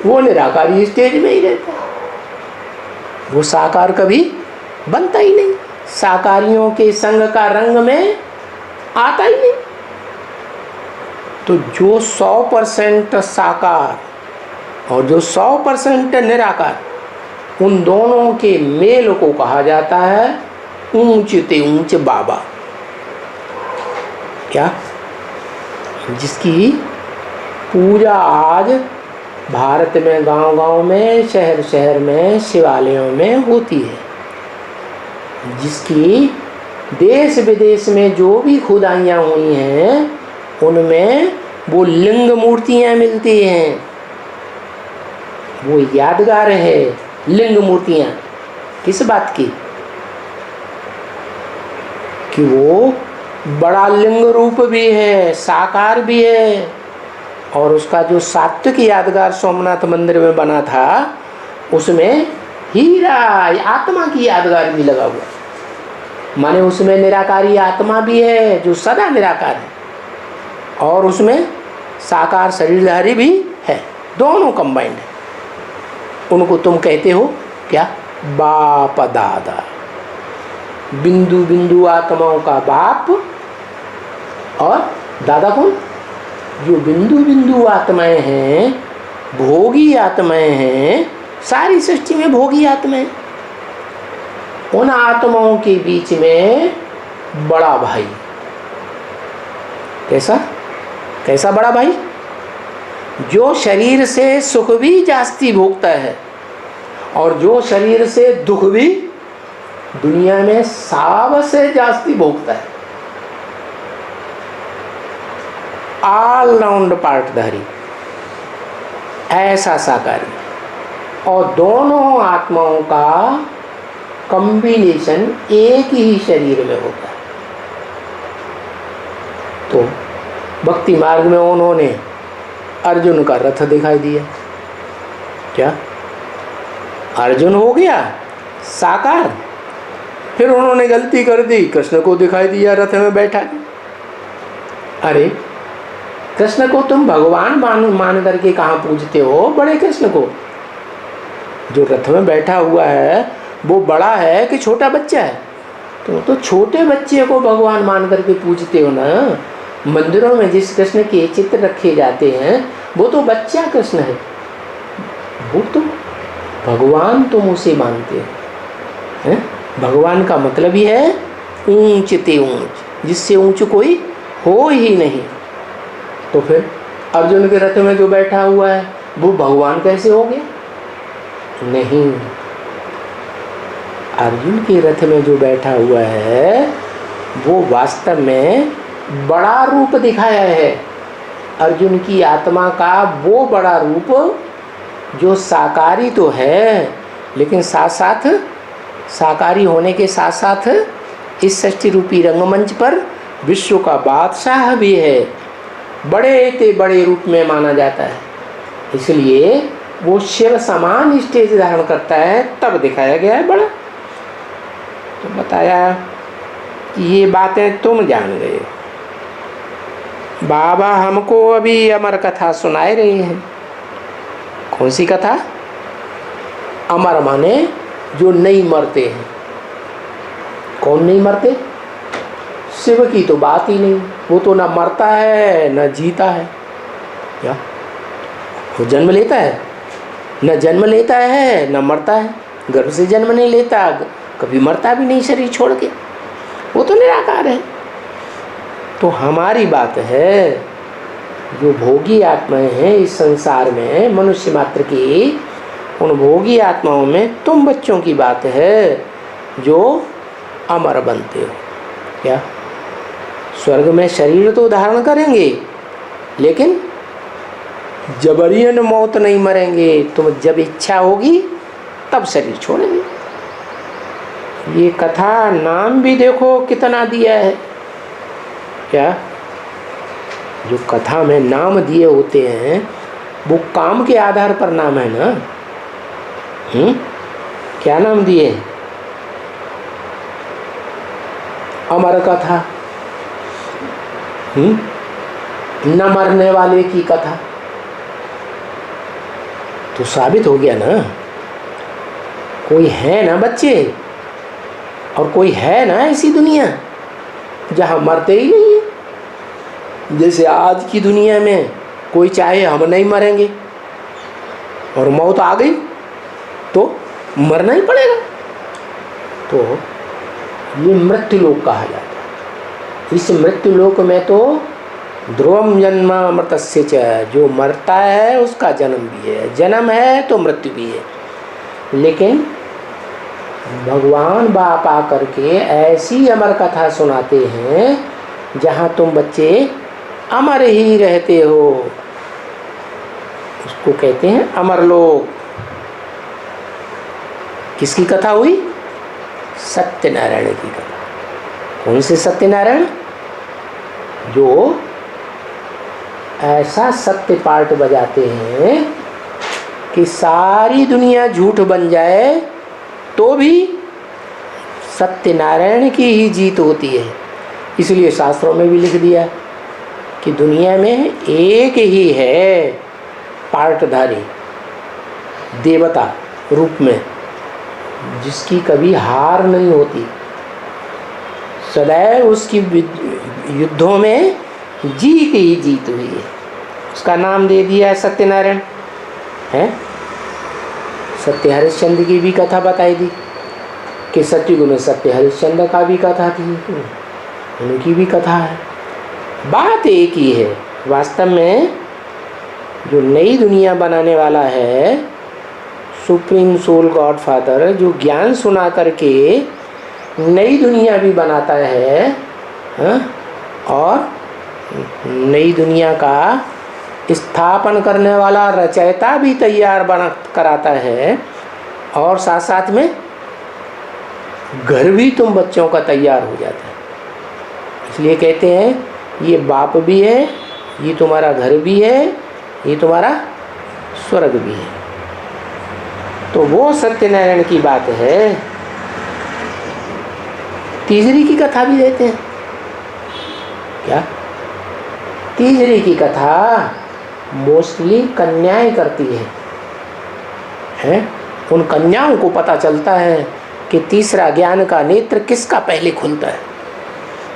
वो निराकारी स्टेज में ही रहता है, वो साकार कभी बनता ही नहीं, साकारियों के संग का रंग में आता ही नहीं। तो जो 100% साकार और जो 100% निराकार, उन दोनों के मेल को कहा जाता है ऊंचते ऊंच बाबा। क्या? जिसकी पूजा आज भारत में गांव गांव में, शहर शहर में, शिवालयों में होती है, जिसकी देश विदेश में जो भी खुदाइयाँ हुई हैं, उनमें वो लिंग मूर्तियाँ मिलती हैं। वो यादगार है लिंग मूर्तियाँ। किस बात की? कि वो बड़ा लिंग रूप भी है, साकार भी है, और उसका जो सात्विक यादगार सोमनाथ मंदिर में बना था, उसमें हीरा आत्मा की यादगार भी लगा हुआ। माने उसमें निराकारी आत्मा भी है जो सदा निराकार है, और उसमें साकार शरीरधारी भी है, दोनों कंबाइंड है। उनको तुम कहते हो क्या? बाप दादा। बिंदु बिंदु आत्माओं का बाप, और दादा कौन? जो बिंदु बिंदु आत्माएं हैं, भोगी आत्माएं हैं, सारी सृष्टि में भोगी आत्माएं, उन आत्माओं के बीच में बड़ा भाई। कैसा? कैसा बड़ा भाई? जो शरीर से सुख भी जास्ती भोगता है, और जो शरीर से दुख भी दुनिया में सबसे जास्ती भोगता है। ऑल राउंड पार्टधारी, ऐसा साकारी। और दोनों आत्माओं का कॉम्बिनेशन एक ही शरीर में होता है। तो भक्ति मार्ग में उन्होंने अर्जुन का रथ दिखाई दिया। क्या? अर्जुन हो गया साकार, फिर उन्होंने गलती कर दी, कृष्ण को दिखाई दिया रथ में बैठा। अरे कृष्ण को तुम भगवान मान करके कहाँ पूजते हो? बड़े कृष्ण को। जो रथ में बैठा हुआ है वो बड़ा है कि छोटा बच्चा है? तो छोटे बच्चे को भगवान मान करके पूजते हो ना। मंदिरों में जिस कृष्ण के चित्र रखे जाते हैं वो तो बच्चा कृष्ण है, वो तो भगवान तुम उसे मानते हो हैं। भगवान का मतलब ही है ऊंच ते ऊंच, जिससे ऊंच कोई हो ही नहीं। तो फिर अर्जुन के रथ में जो बैठा हुआ है वो भगवान कैसे हो गया? नहीं, अर्जुन के रथ में जो बैठा हुआ है वो वास्तव में बड़ा रूप दिखाया है। अर्जुन की आत्मा का वो बड़ा रूप जो साकारी तो है, लेकिन साथ साथ साकारी होने के साथ साथ इस सृष्टि रूपी रंगमंच पर विश्व का बादशाह भी है, बड़े ते बड़े रूप में माना जाता है। इसलिए वो शिव समान स्टेज धारण करता है, तब दिखाया गया है बड़ा। तो बताया कि ये बातें तुम जान गए, बाबा हमको अभी अमर कथा सुनाए रहे हैं। कौन सी कथा? अमर माने जो नहीं मरते हैं। कौन नहीं मरते? शिव की तो बात ही नहीं, वो तो ना मरता है न जीता है। क्या वो जन्म लेता है? न जन्म लेता है न मरता है, गर्भ से जन्म नहीं लेता, कभी मरता भी नहीं शरीर छोड़ के, वो तो निराकार है। तो हमारी बात है जो भोगी आत्माएं हैं इस संसार में, मनुष्य मात्र की, उन भोगी आत्माओं में तुम बच्चों की बात है जो अमर बनते हो। क्या स्वर्ग में शरीर तो धारण करेंगे, लेकिन जबरियन मौत नहीं मरेंगे। तुम जब इच्छा होगी तब शरीर छोड़ेंगे। ये कथा नाम भी देखो कितना दिया है। क्या जो कथा में नाम दिए होते हैं वो काम के आधार पर नाम है ना। क्या नाम दिए? अमर कथा, न मरने वाले की कथा। तो साबित हो गया ना, कोई है ना बच्चे, और कोई है ना ऐसी दुनिया जहाँ मरते ही नहीं है। जैसे आज की दुनिया में कोई चाहे हम नहीं मरेंगे और मौत आ गई तो मरना ही पड़ेगा। तो ये मृत्यु लोक कहा जाता है। इस मृत्यु लोक में तो ध्रुवम जन्म अमृतस्य च, जो मरता है उसका जन्म भी है, जन्म है तो मृत्यु भी है। लेकिन भगवान बाप आकर के ऐसी अमर कथा सुनाते हैं जहाँ तुम बच्चे अमर ही रहते हो। उसको कहते हैं अमरलोक। किसकी कथा हुई? सत्यनारायण की कथा। कौन से सत्यनारायण? जो ऐसा सत्य पार्ट बजाते हैं कि सारी दुनिया झूठ बन जाए तो भी सत्यनारायण की ही जीत होती है। इसलिए शास्त्रों में भी लिख दिया कि दुनिया में एक ही है पार्टधारी देवता रूप में, जिसकी कभी हार नहीं होती, सदैव उसकी युद्धों में जीत ही जीत हुई है। उसका नाम दे दिया है सत्यनारायण है। सत्य हरिश्चंद्र की भी कथा बताई दी कि सतयुग में सत्य हरिश्चंद्र का भी कथा थी, उनकी भी कथा है। बात एक ही है। वास्तव में जो नई दुनिया बनाने वाला है, सुप्रीम सोल गॉड फादर, जो ज्ञान सुना करके नई दुनिया भी बनाता है, और नई दुनिया का स्थापन करने वाला रचयिता भी तैयार बना कराता है, और साथ साथ में घर भी तुम बच्चों का तैयार हो जाता है। इसलिए कहते हैं ये बाप भी है, ये तुम्हारा घर भी है, ये तुम्हारा स्वर्ग भी है। तो वो सत्यनारायण की बात है। तीसरी की कथा भी देते हैं। क्या? तीसरी की कथा मोस्टली कन्याएं करती हैं। उन कन्याओं को पता चलता है कि तीसरा ज्ञान का नेत्र किसका पहले खुलता है,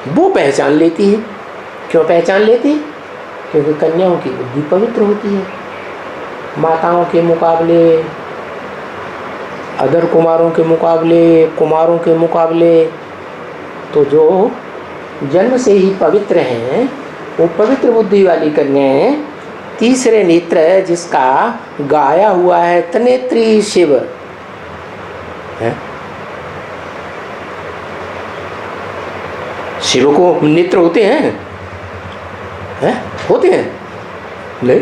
वो पहचान लेती है। क्यों पहचान लेती है? क्योंकि कन्याओं की बुद्धि पवित्र होती है। माताओं के मुकाबले, अदर कुमारों के मुकाबले, कुमारों के मुकाबले तो जो जन्म से ही पवित्र हैं, वो पवित्र बुद्धि वाली कन्याएं, तीसरे नेत्र जिसका गाया हुआ है त्रिनेत्री शिव है। शिव को नेत्र होते हैं? होते हैं? नहीं,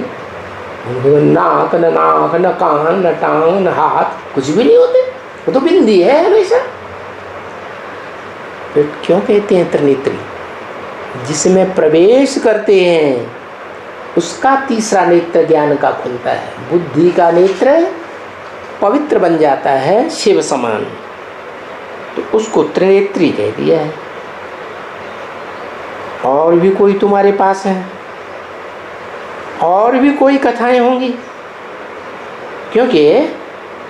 नाक न नाक न कान न टांग न हाथ, कुछ भी नहीं होते, वो तो बिंदी है हमेशा। फिर क्यों कहते हैं त्रिनेत्री? जिसमें प्रवेश करते हैं उसका तीसरा नेत्र ज्ञान का खुलता है। बुद्धि का नेत्र पवित्र बन जाता है शिव समान, तो उसको त्रिनेत्री कह दिया है। और भी कोई तुम्हारे पास है? और भी कोई कथाएं होंगी, क्योंकि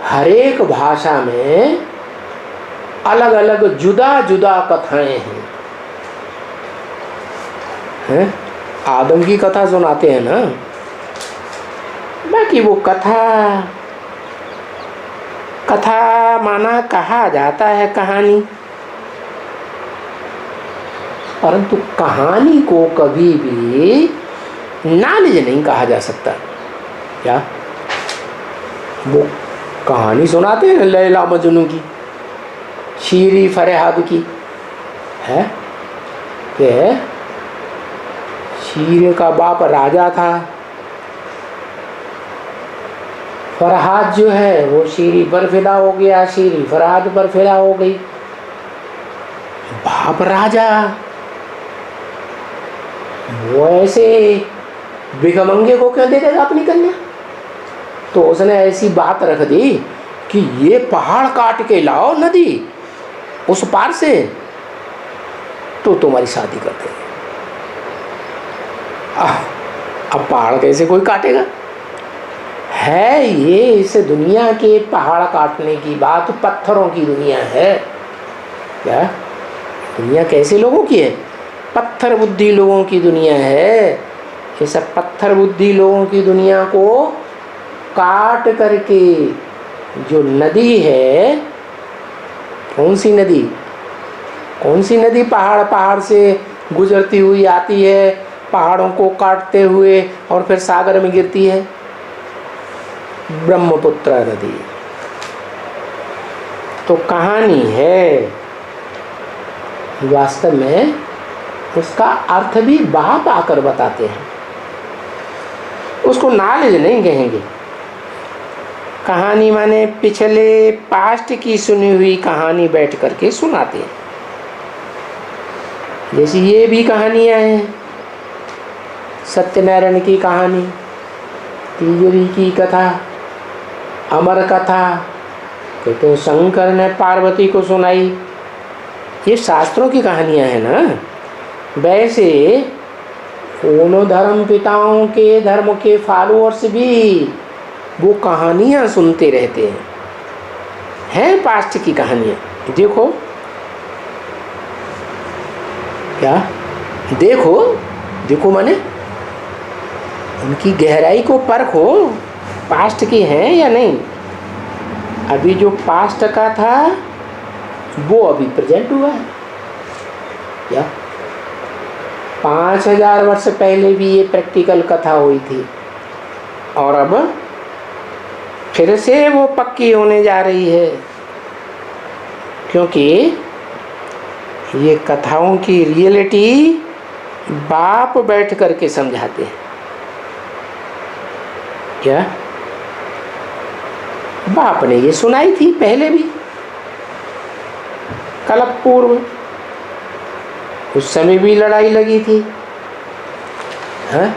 हर एक भाषा में अलग अलग जुदा जुदा कथाएं हैं। आदम की कथा सुनाते हैं ना, बाकी वो कथा माना कहा जाता है कहानी, परंतु कहानी को कभी भी नॉलेज नहीं कहा जा सकता। क्या वो कहानी सुनाते हैं लैला मजनू की, शीरी फरहाद की है कि शीर का बाप राजा था, फरहाद जो है वो शीरी पर फिदा हो गया, शीरी फरहाद पर फिदा हो गई। बाप राजा वो ऐसे भिखमंगे को क्यों दे देगा अपनी कन्या? तो उसने ऐसी बात रख दी कि ये पहाड़ काट के लाओ नदी उस पार से, तो तुम्हारी शादी करते हैं। अब पहाड़ कैसे कोई काटेगा? है ये इस दुनिया के पहाड़ काटने की बात, पत्थरों की दुनिया है। क्या दुनिया कैसे लोगों की है? पत्थर बुद्धि लोगों की दुनिया है। ये सब पत्थर बुद्धि लोगों की दुनिया को काट करके जो नदी है, कौन सी नदी? कौन सी नदी पहाड़ से गुजरती हुई आती है, पहाड़ों को काटते हुए और फिर सागर में गिरती है? ब्रह्मपुत्र नदी। तो कहानी है, वास्तव में उसका अर्थ भी बाप आकर बताते हैं, उसको नॉलेज नहीं कहेंगे। कहानी माने पिछले पास्ट की सुनी हुई कहानी बैठ करके सुनाते हैं। जैसे ये भी कहानियाँ हैं, सत्यनारायण की कहानी, तीजरी की कथा, अमर कथा, कहते हैं शंकर ने पार्वती को सुनाई, ये शास्त्रों की कहानियाँ हैं ना। वैसे उन धर्म पिताओं के धर्म के फॉलोअर्स भी वो कहानियाँ सुनते रहते हैं पास्ट की कहानियाँ। देखो क्या, देखो माने उनकी गहराई को परखो, पास्ट की हैं या नहीं। अभी जो पास्ट का था वो अभी प्रेजेंट हुआ है। क्या 5000 वर्ष पहले भी ये प्रैक्टिकल कथा हुई थी, और अब फिर से वो पक्की होने जा रही है, क्योंकि ये कथाओं की रियलिटी बाप बैठ करके समझाते हैं। क्या बाप ने ये सुनाई थी पहले भी, कल्प पूर्व, उस समय भी लड़ाई लगी थी है?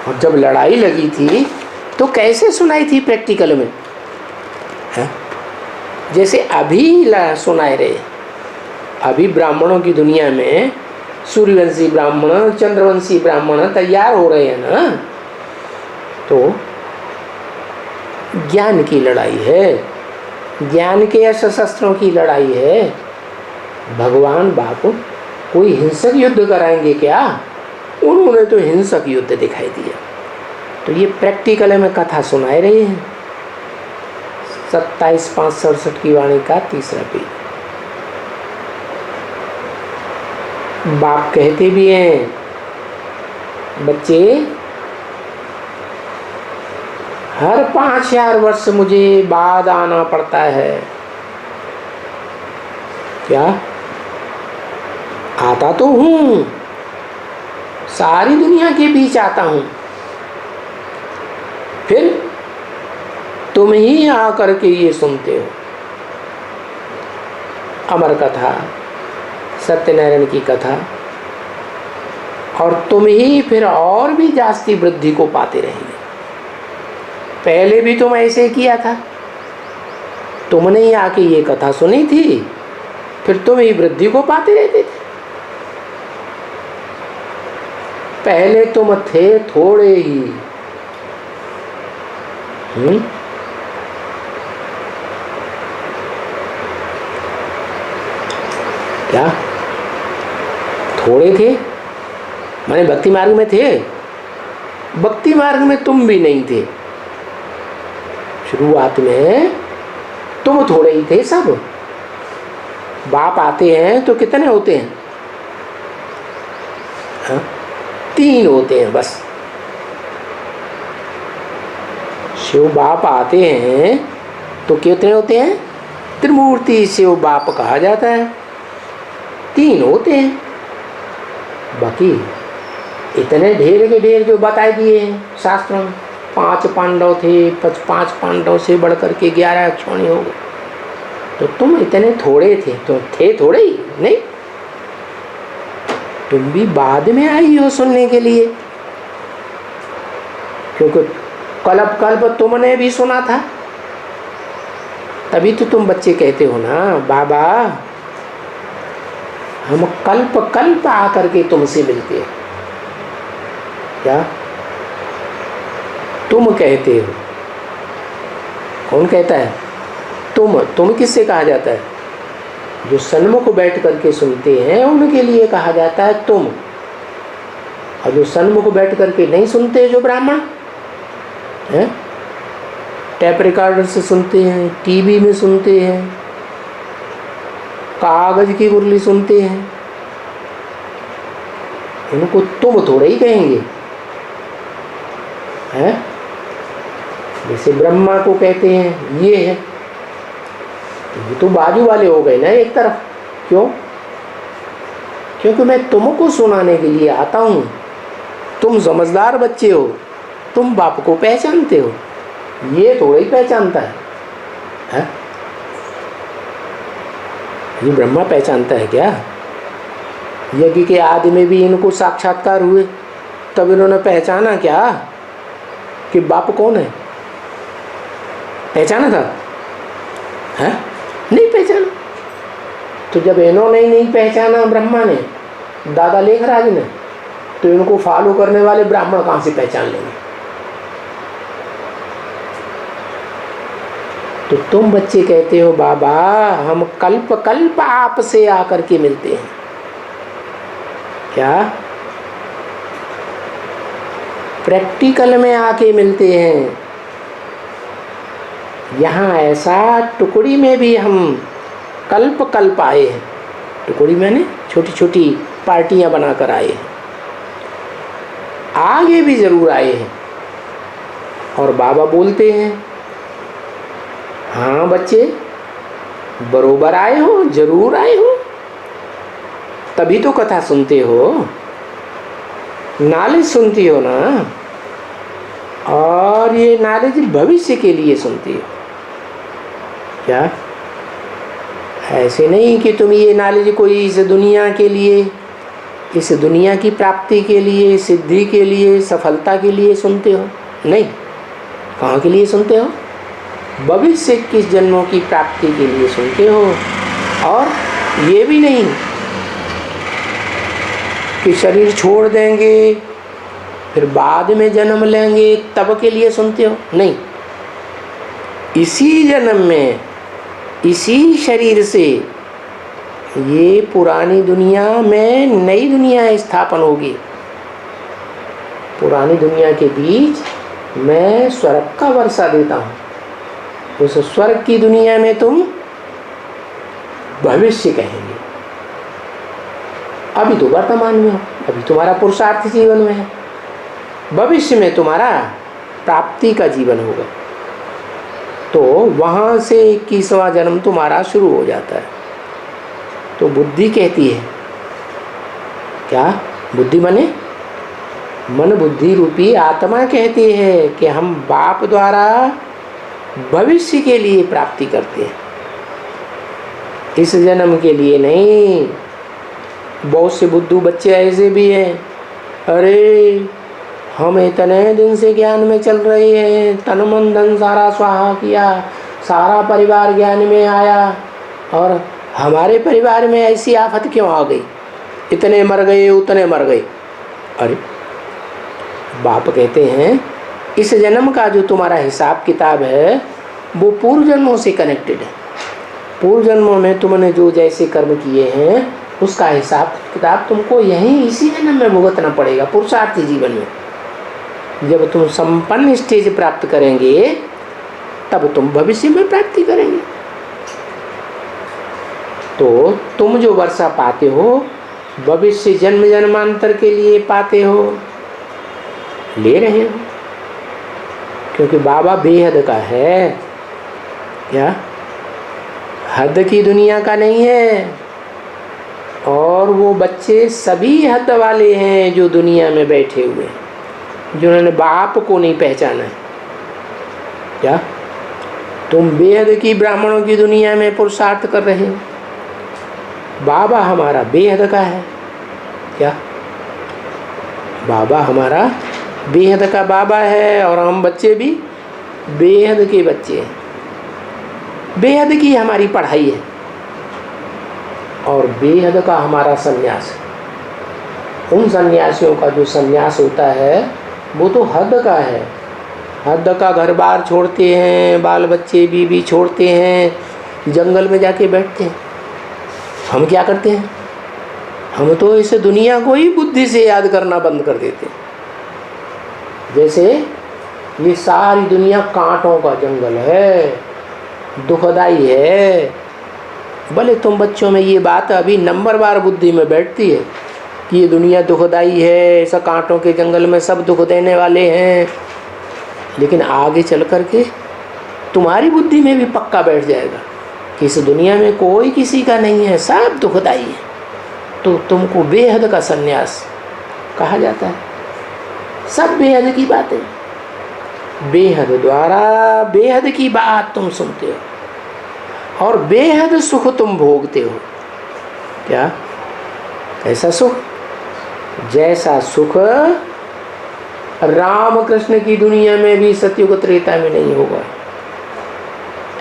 और जब लड़ाई लगी थी तो कैसे सुनाई थी प्रैक्टिकल में है? जैसे अभी सुनाए रहे। अभी ब्राह्मणों की दुनिया में सूर्यवंशी ब्राह्मण, चंद्रवंशी ब्राह्मण तैयार हो रहे हैं ना, तो ज्ञान की लड़ाई है, ज्ञान के या सशस्त्रों की लड़ाई है। भगवान बाप कोई हिंसक युद्ध कराएंगे क्या? उन्होंने तो हिंसक युद्ध दिखाई दिया। तो ये प्रैक्टिकल में कथा सुनाए रहे हैं। 27/5/67 की वाणी का 3रा पेज। बाप कहते भी हैं, बच्चे हर 5000 वर्ष मुझे बाद आना पड़ता है। क्या? आता तो हूं, सारी दुनिया के बीच आता हूं, फिर तुम ही आकर के ये सुनते हो। अमर कथा, सत्यनारायण की कथा, और तुम ही फिर और भी जास्ती वृद्धि को पाते रहेंगे। पहले भी तुम ऐसे किया था, तुमने ही आके ये कथा सुनी थी, फिर तुम ही वृद्धि को पाते रहते थे। पहले तुम थे थोड़े ही, क्या थोड़े थे? माने भक्ति मार्ग में थे? भक्ति मार्ग में तुम भी नहीं थे। शुरुआत में तुम थोड़े ही थे सब। बाप आते हैं तो कितने होते हैं? 3 होते हैं बस। शिव बाप आते हैं तो कितने होते हैं? त्रिमूर्ति शिव बाप कहा जाता है। 3 होते हैं। बाकी इतने ढेर के ढेर जो बताए दिए हैं शास्त्रों में। 5 पांडव थे, 5 पांडव से बढ़कर के 11 अक्षौणी हो गए। तो तुम इतने थोड़े थे, तो थे थोड़े ही नहीं। तुम भी बाद में आई हो सुनने के लिए, क्योंकि कल्प कल्प तुमने भी सुना था। तभी तो तुम बच्चे कहते हो ना, बाबा हम कल्प कल्प आकर के तुमसे मिलते हैं। क्या तुम कहते हो? कौन कहता है? तुम किससे कहा जाता है? जो सन्मुख बैठ करके सुनते हैं उनके लिए कहा जाता है तुम। और जो सन्मुख बैठ करके नहीं सुनते, जो ब्राह्मण हैं, टैप रिकॉर्डर से सुनते हैं, टीवी में सुनते हैं, कागज की मुरली सुनते हैं, उनको तुम थोड़े ही कहेंगे। हैं? जैसे ब्रह्मा को कहते हैं ये है, ये तो बाजू वाले हो गए ना एक तरफ। क्यों? क्योंकि मैं तुमको सुनाने के लिए आता हूँ। तुम समझदार बच्चे हो, तुम बाप को पहचानते हो, ये थोड़ा ही पहचानता है? ये ब्रह्मा पहचानता है क्या? यज्ञ के आदि में भी इनको साक्षात्कार हुए, तब इन्होंने पहचाना क्या कि बाप कौन है? पहचाना था? है? नहीं पहचाना। तो जब इन्होंने ही नहीं पहचाना, ब्रह्मा ने, दादा लेखराज ने, तो इनको फॉलो करने वाले ब्राह्मण कहाँ से पहचान लेंगे? तो तुम बच्चे कहते हो बाबा हम कल्प कल्प आपसे आकर के मिलते हैं। क्या? प्रैक्टिकल में आके मिलते हैं। यहाँ ऐसा टुकड़ी में भी हम कल्प कल्प आए हैं। टुकड़ी मैंने छोटी छोटी पार्टियां बनाकर आए हैं, आगे भी जरूर आए हैं। और बाबा बोलते हैं हाँ बच्चे बरोबर आए हो, जरूर आए हो, तभी तो कथा सुनते हो, नॉलेज सुनती हो ना। और ये नॉलेज भविष्य के लिए सुनती हो। क्या? ऐसे नहीं कि तुम ये नॉलेज कोई इस दुनिया के लिए, इस दुनिया की प्राप्ति के लिए, सिद्धि के लिए, सफलता के लिए सुनते हो। नहीं, कहाँ के लिए सुनते हो? भविष्य के जन्मों की प्राप्ति के लिए सुनते हो। और ये भी नहीं कि शरीर छोड़ देंगे फिर बाद में जन्म लेंगे तब के लिए सुनते हो। नहीं, इसी जन्म में इसी शरीर से ये पुरानी दुनिया में नई दुनिया स्थापन होगी। पुरानी दुनिया के बीच मैं स्वर्ग का वर्षा देता हूँ। उस स्वर्ग की दुनिया में तुम भविष्य कहेंगे। अभी तो वर्तमान में हो, अभी तुम्हारा पुरुषार्थ जीवन में है। भविष्य में तुम्हारा प्राप्ति का जीवन होगा। तो वहाँ से 21वां जन्म तुम्हारा शुरू हो जाता है। तो बुद्धि कहती है, क्या बुद्धि माने मन बुद्धि रूपी आत्मा कहती है कि हम बाप द्वारा भविष्य के लिए प्राप्ति करते हैं, इस जन्म के लिए नहीं। बहुत से बुद्धू बच्चे ऐसे भी हैं, अरे हम इतने दिन से ज्ञान में चल रहे हैं, तन मन धन सारा स्वाहा किया, सारा परिवार ज्ञान में आया, और हमारे परिवार में ऐसी आफत क्यों आ गई, इतने मर गए उतने मर गए। अरे बाप कहते हैं इस जन्म का जो तुम्हारा हिसाब किताब है वो पूर्व जन्मों से कनेक्टेड है। पूर्व जन्मों में तुमने जो जैसे कर्म किए हैं उसका हिसाब किताब तुमको यहीं इसी जन्म में भुगतना पड़ेगा, पुरुषार्थी जीवन में। जब तुम संपन्न स्टेज प्राप्त करेंगे तब तुम भविष्य में प्राप्ति करेंगे। तो तुम जो वर्षा पाते हो भविष्य जन्म जन्मांतर के लिए पाते हो, ले रहे हो, क्योंकि बाबा बेहद का है। क्या हद की दुनिया का नहीं है। और वो बच्चे सभी हद वाले हैं जो दुनिया में बैठे हुए हैं, जिन्होंने बाप को नहीं पहचाना है। क्या तुम बेहद की ब्राह्मणों की दुनिया में पुरुषार्थ कर रहे हो। बाबा हमारा बेहद का है। क्या बाबा हमारा बेहद का बाबा है, और हम बच्चे भी बेहद के बच्चे हैं। बेहद की हमारी पढ़ाई है और बेहद का हमारा संन्यास। उन सन्यासियों का जो संन्यास होता है वो तो हद का है। हद का घर बार छोड़ते हैं, बाल बच्चे बीवी छोड़ते हैं, जंगल में जाके बैठते हैं। हम क्या करते हैं, हम तो इस दुनिया को ही बुद्धि से याद करना बंद कर देते हैं। जैसे ये सारी दुनिया कांटों का जंगल है, दुखदाई है। भले तुम बच्चों में ये बात अभी नंबरवार बुद्धि में बैठती है कि ये दुनिया दुखदाई है, ऐसा कांटों के जंगल में सब दुख देने वाले हैं, लेकिन आगे चल कर के तुम्हारी बुद्धि में भी पक्का बैठ जाएगा कि इस दुनिया में कोई किसी का नहीं है, सब दुखदाई है। तो तुमको बेहद का संन्यास कहा जाता है। सब बेहद की बातें, बेहद द्वारा बेहद की बात तुम सुनते हो और बेहद सुख तुम भोगते हो। क्या कैसा सुख? जैसा सुख राम कृष्ण की दुनिया में भी सतयुग त्रेता में नहीं होगा,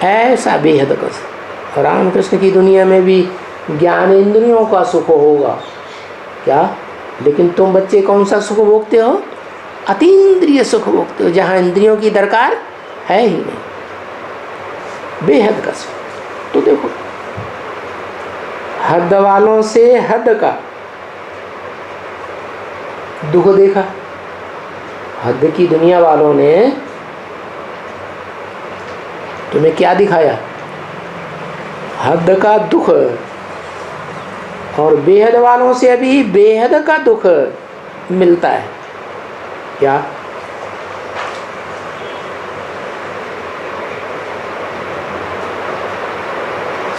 ऐसा बेहद का सुख। राम कृष्ण की दुनिया में भी ज्ञान इंद्रियों का सुख होगा। क्या लेकिन तुम बच्चे कौन सा सुख भोगते हो? अतीन्द्रिय सुख भोगते हो, जहाँ इंद्रियों की दरकार है ही नहीं। बेहद का सुख। तो देखो हद वालों से हद का दुख देखा। हद की दुनिया वालों ने तुम्हें क्या दिखाया? हद का दुख। और बेहद वालों से अभी बेहद का दुख मिलता है। क्या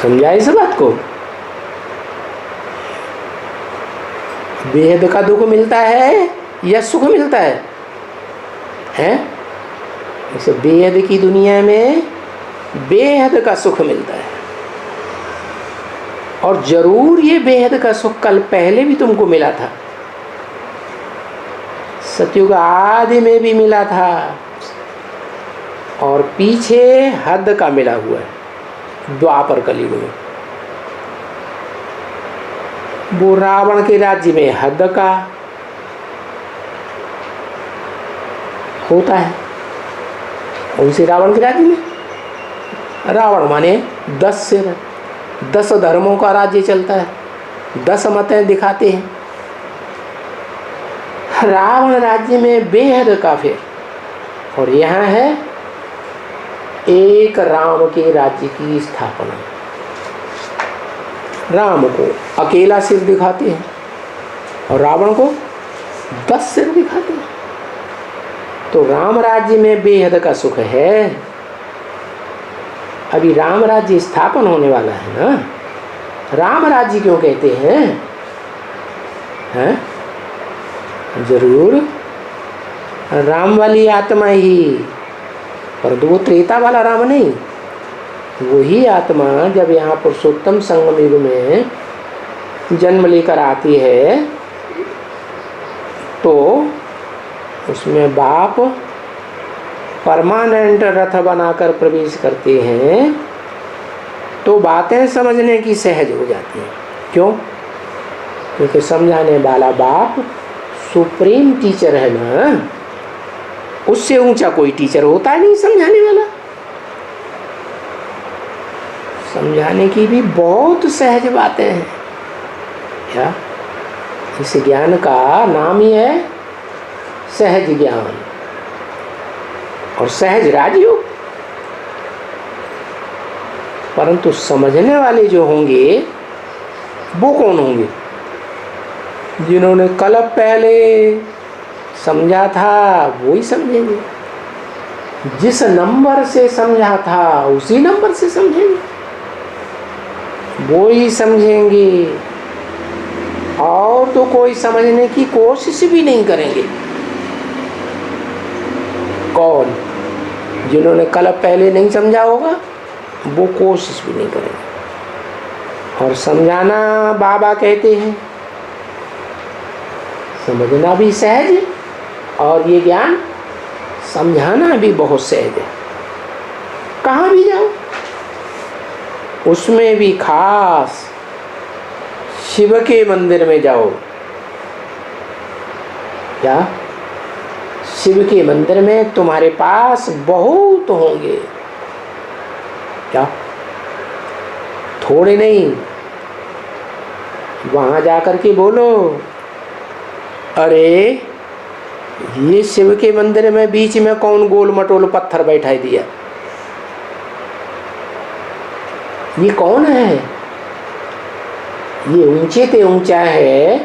समझा इस बात को? बेहद का दुख मिलता है या सुख मिलता है? हैं? इसे बेहद की दुनिया में बेहद का सुख मिलता है। और जरूर ये बेहद का सुख कल पहले भी तुमको मिला था, सतयुग आदि में भी मिला था, और पीछे हद का मिला हुआ है द्वापर कलयुग में। वो रावण के राज्य में हद का होता है, उनसे रावण के राज्य में रावण माने 10 सिर, 10 धर्मों का राज्य चलता है, 10 मतें दिखाते हैं। रावण राज्य में बेहद काफिर, और यहाँ है एक राम के राज्य की स्थापना। राम को अकेला सिर दिखाते हैं और रावण को 10 सिर दिखाते हैं। तो राम राज्य में बेहद का सुख है। अभी राम राज्य स्थापन होने वाला है ना। राम राज्य क्यों कहते हैं? जरूर राम वाली आत्मा ही, परंतु वो त्रेता वाला राम नहीं। वही आत्मा जब यहाँ पुरुषोत्तम संगम युग में जन्म लेकर आती है तो उसमें बाप परमानेंट रथ बनाकर प्रवेश करते हैं, तो बातें समझने की सहज हो जाती हैं। क्यों? क्योंकि समझाने वाला बाप सुप्रीम टीचर है ना। उससे ऊंचा कोई टीचर होता ही नहीं समझाने वाला। समझाने की भी बहुत सहज बातें हैं। क्या? इस ज्ञान का नाम ही है सहज ज्ञान और सहज राजयोग। परंतु समझने वाले जो होंगे वो कौन होंगे? जिन्होंने कल पहले समझा था वो ही समझेंगे। जिस नंबर से समझा था उसी नंबर से समझेंगे, वो ही समझेंगे और तो कोई समझने की कोशिश भी नहीं करेंगे। कौन? जिन्होंने कल पहले नहीं समझा होगा वो कोशिश भी नहीं करेंगे। और समझाना बाबा कहते हैं, समझना भी सहज है और ये ज्ञान समझाना भी बहुत सहज है। कहाँ भी जाओ उसमें भी खास शिव के मंदिर में जाओ। क्या? शिव के मंदिर में तुम्हारे पास बहुत होंगे। क्या? थोड़े नहीं। वहां जाकर के बोलो, अरे ये शिव के मंदिर में बीच में कौन गोल मटोल पत्थर बैठा दिया? ये कौन है? ये ऊंचे ते ऊंचा है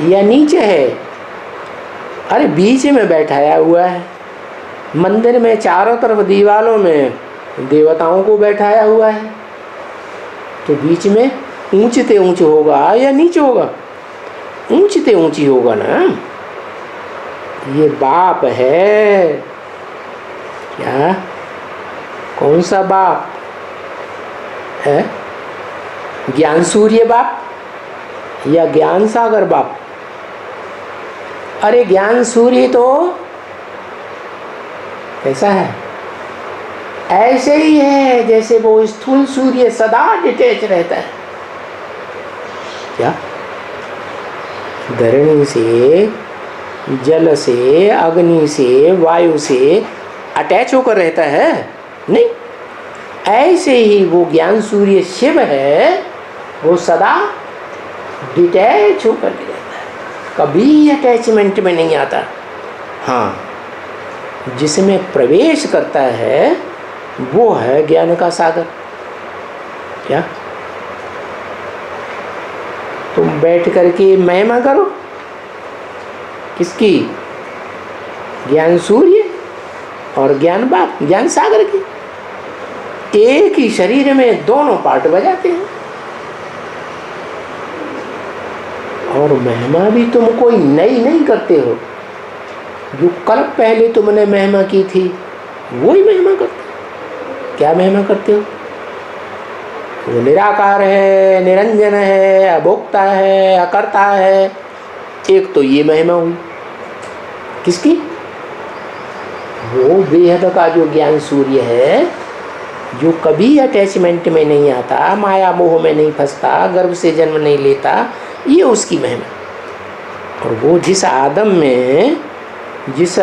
या नीचे है? अरे बीच में बैठाया हुआ है। मंदिर में चारों तरफ दीवारों में देवताओं को बैठाया हुआ है, तो बीच में ऊंचे ते ऊंचे होगा या नीचे होगा? ऊंची ते ऊंची होगा ना। ये बाप है। क्या? कौन सा बाप है? ज्ञान सूर्य बाप या ज्ञान सागर बाप? अरे ज्ञान सूर्य तो कैसा है? ऐसे ही है जैसे वो स्थूल सूर्य सदा डिटेच रहता है। क्या? धरणी से, जल से, अग्नि से, वायु से अटैच होकर रहता है? नहीं। ऐसे ही वो ज्ञान सूर्य शिव है, वो सदा डिटैच होकर रहता है, कभी अटैचमेंट में नहीं आता। हाँ, जिसमें प्रवेश करता है वो है ज्ञान का सागर। क्या? तुम बैठ करके महिमा करो किसकी? ज्ञान सूर्य और ज्ञान बाप, ज्ञान सागर की। एक ही शरीर में दोनों पार्ट बजाते हैं। और महिमा भी तुम कोई नई नहीं करते हो। जो कल पहले तुमने महिमा की थी वही महिमा करते हो। क्या महिमा करते हो? वो निराकार है, निरंजन है, अभोक्ता है, अकर्ता है। एक तो ये महिमा हुई किसकी? वो बेहद का जो ज्ञान सूर्य है, जो कभी अटैचमेंट में नहीं आता, माया मोह में नहीं फंसता, गर्भ से जन्म नहीं लेता, ये उसकी महिमा। और वो जिस आदम में, जिस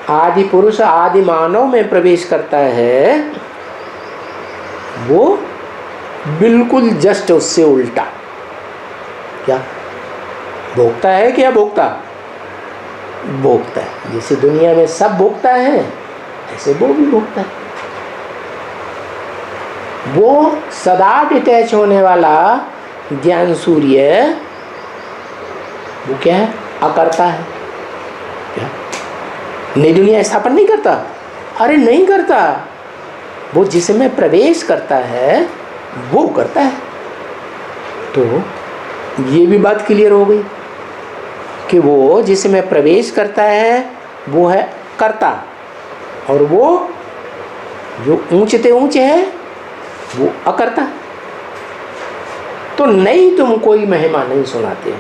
आदि पुरुष आदि मानव में प्रवेश करता है, वो बिल्कुल जस्ट उससे उल्टा। क्या भोगता है? क्या भोगता? भोगता है। जैसे दुनिया में सब भोगता है, ऐसे वो भी भोगता है। वो सदा डिटैच होने वाला ज्ञान सूर्य, वो क्या है? अकर्ता है। क्या नई दुनिया स्थापन नहीं करता? अरे नहीं करता। वो जिसमें प्रवेश करता है वो करता है। तो ये भी बात क्लियर हो गई कि वो जिसमें प्रवेश करता है वो है कर्ता, और वो जो ऊंचते ऊंचे है वो अकर्ता। तो नहीं, तुम कोई महिमा नहीं सुनाते हो।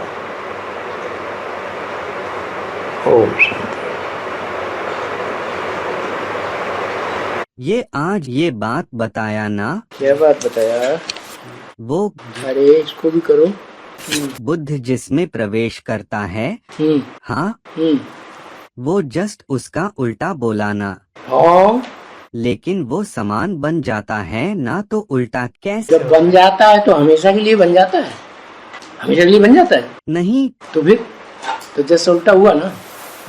ओम शांति। ये आज ये बात बताया ना। क्या बात बताया? वो अरे इसको भी करो। बुद्ध जिसमें प्रवेश करता है, हाँ, वो जस्ट उसका उल्टा बोला ना। हाँ, लेकिन वो समान बन जाता है ना, तो उल्टा कैसे? जब बन जाता है तो हमेशा के लिए बन जाता है। हमेशा के लिए बन जाता है नहीं, तो फिर तो जैसे उल्टा हुआ ना,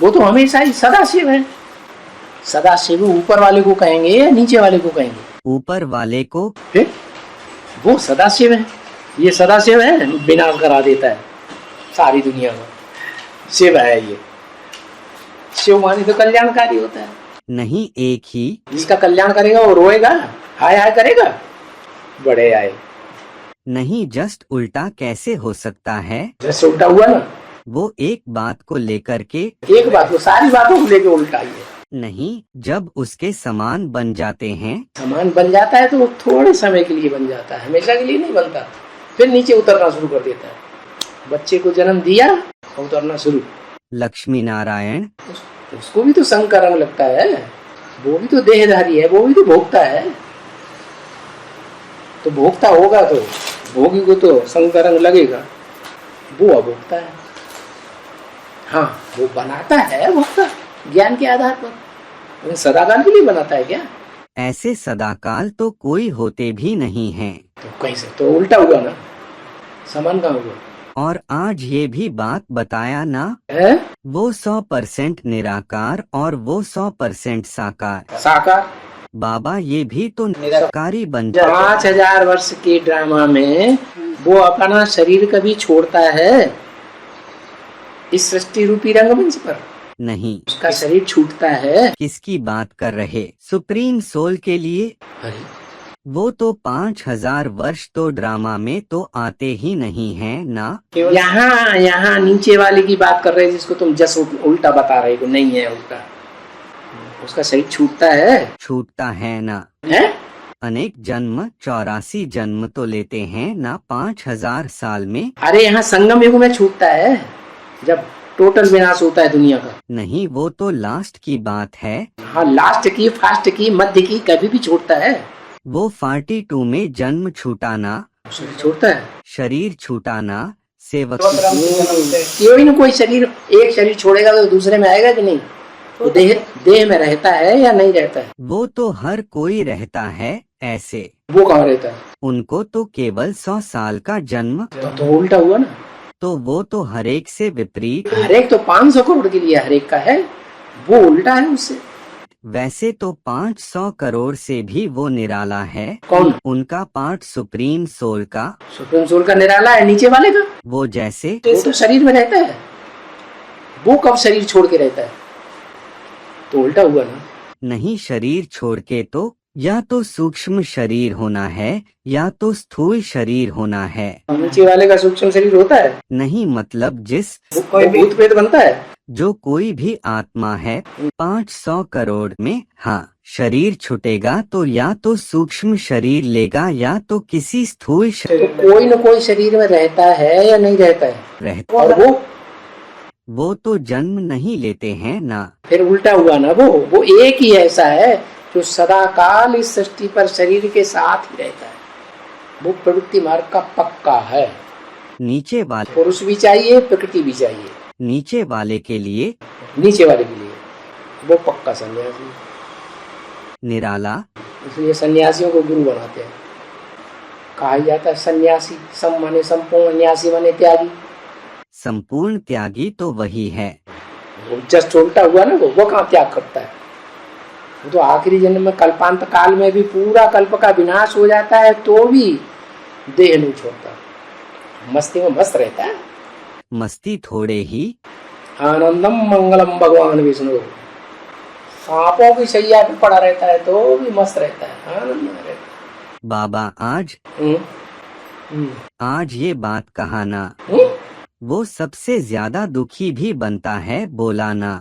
वो तो हमेशा ही सदाशिव है। सदाशिव ऊपर वाले को कहेंगे या नीचे वाले को कहेंगे? ऊपर वाले को। फिर वो सदाशिव है। ये सदाशिव है, विनाश करा देता है सारी दुनिया में। शिव है ये। शिव माने तो कल्याणकारी होता है। नहीं, एक ही। जिसका कल्याण करेगा वो रोएगा, हाय हाय करेगा, बड़े आए। नहीं, जस्ट उल्टा कैसे हो सकता है? जैसे उल्टा हुआ ना, वो एक बात को लेकर के। एक बात को, सारी बातों को लेके उल्टा ही है। नहीं, जब उसके समान बन जाते हैं। समान बन जाता है तो वो थोड़े समय के लिए बन जाता है, हमेशा के लिए नहीं बनता। फिर नीचे उतरना शुरू कर देता है। बच्चे को जन्म दिया, उतरना शुरू। लक्ष्मी नारायण, उसको भी तो संग का रंग लगता है। वो भी तो देहधारी है, वो भी तो भोगता है। तो भोगता होगा तो भोगी को तो संग का रंग लगेगा। वो अभोक्ता है। हाँ, वो बनाता है भोक्ता ज्ञान के आधार पर। लेकिन सदाकाल के लिए बनाता है क्या? ऐसे सदाकाल तो कोई होते भी नहीं हैं। तो कैसे? तो उल्टा हुआ ना, समान कहाँ हुआ? और आज ये भी बात बताया ना, है? वो 100% निराकार और वो 100% साकार। साकार बाबा ये भी तो निराकारी बन 5000 वर्ष के ड्रामा में वो अपना शरीर कभी छोड़ता है इस सृष्टि रूपी रंगमंच पर? नहीं। उसका शरीर छूटता है। किसकी किसकी बात कर रहे? सुप्रीम सोल के लिए। अरे वो तो 5000 वर्ष तो ड्रामा में तो आते ही नहीं है ना। यहाँ यहाँ नीचे वाले की बात कर रहे हैं, जिसको तुम जस उल्टा बता रहे हो। नहीं है उल्टा, उसका शरीर छूटता है। छूटता है ना। है? अनेक जन्म, 84 जन्म तो लेते हैं ना 5000 साल में। अरे यहाँ संगम युग में छूटता है, जब टोटल विनाश होता है दुनिया का। नहीं, वो तो लास्ट की बात है। हाँ, लास्ट की, फास्ट की, मध्य की, कभी भी छूटता है। वो 42 में जन्म छूटाना, शरीर छूटता है। शरीर छूटाना, सेवक। कोई न कोई शरीर, एक शरीर छोड़ेगा तो दूसरे में आएगा कि नहीं? तो देह में रहता है या नहीं रहता है? वो तो हर कोई रहता है ऐसे। वो कहाँ रहता है? उनको तो केवल 100 साल का जन्म। तो उल्टा हुआ ना। तो वो तो हरेक से विपरीत। हरेक तो 500 करोड़ के लिए हरेक का है, वो उल्टा है उससे। वैसे तो 500 करोड़ से भी वो निराला है। कौन? उनका पार्ट सुप्रीम सोल का। सुप्रीम सोल का निराला है, नीचे वाले का। वो जैसे वो तो शरीर में रहता है, वो कब शरीर छोड़ के रहता है? तो उल्टा हुआ ना। नहीं, शरीर छोड़ के तो या तो सूक्ष्म शरीर होना है या तो स्थूल शरीर होना है। नीचे वाले का सूक्ष्म शरीर होता है? नहीं, मतलब जिस कोई भूत प्रेत बनता है? जो कोई भी आत्मा है 500 करोड़ में, हाँ, शरीर छूटेगा तो या तो सूक्ष्म शरीर लेगा या तो किसी स्थूल तो कोई न कोई शरीर में रहता है या नहीं रहता है? रहता। और वो तो जन्म नहीं लेते हैं ना। फिर उल्टा हुआ ना। वो एक ही ऐसा है जो सदा काल इस सृष्टि पर शरीर के साथ ही रहता है। वो प्रवृत्ति मार्ग का पक्का है। नीचे वाले पुरुष भी चाहिए, प्रकृति भी चाहिए। नीचे वाले के लिए। नीचे वाले के लिए वो पक्का सन्यासी। निराला, इसलिए सन्यासियों को गुरु बनाते हैं। कहा जाता है सन्यासी सम माने संपूर्ण, न्यासी माने त्यागी। संपूर्ण त्यागी तो वही है। वो जस्ट उल्टा हुआ ना, वो कहाँ त्याग करता है। वो तो आखिरी जन्म में कल्पांत काल में भी पूरा कल्प का विनाश हो जाता है तो भी देह नहीं छोड़ता, मस्ती में मस्त रहता है। मस्ती थोड़े ही, आनंदम मंगलम भगवान विष्णु। सांपों की शैया पे पड़ा रहता है तो भी मस्त रहता है, आनंद में रहता है। बाबा आज ये बात कहाना, वो सबसे ज्यादा दुखी भी बनता है बोलाना।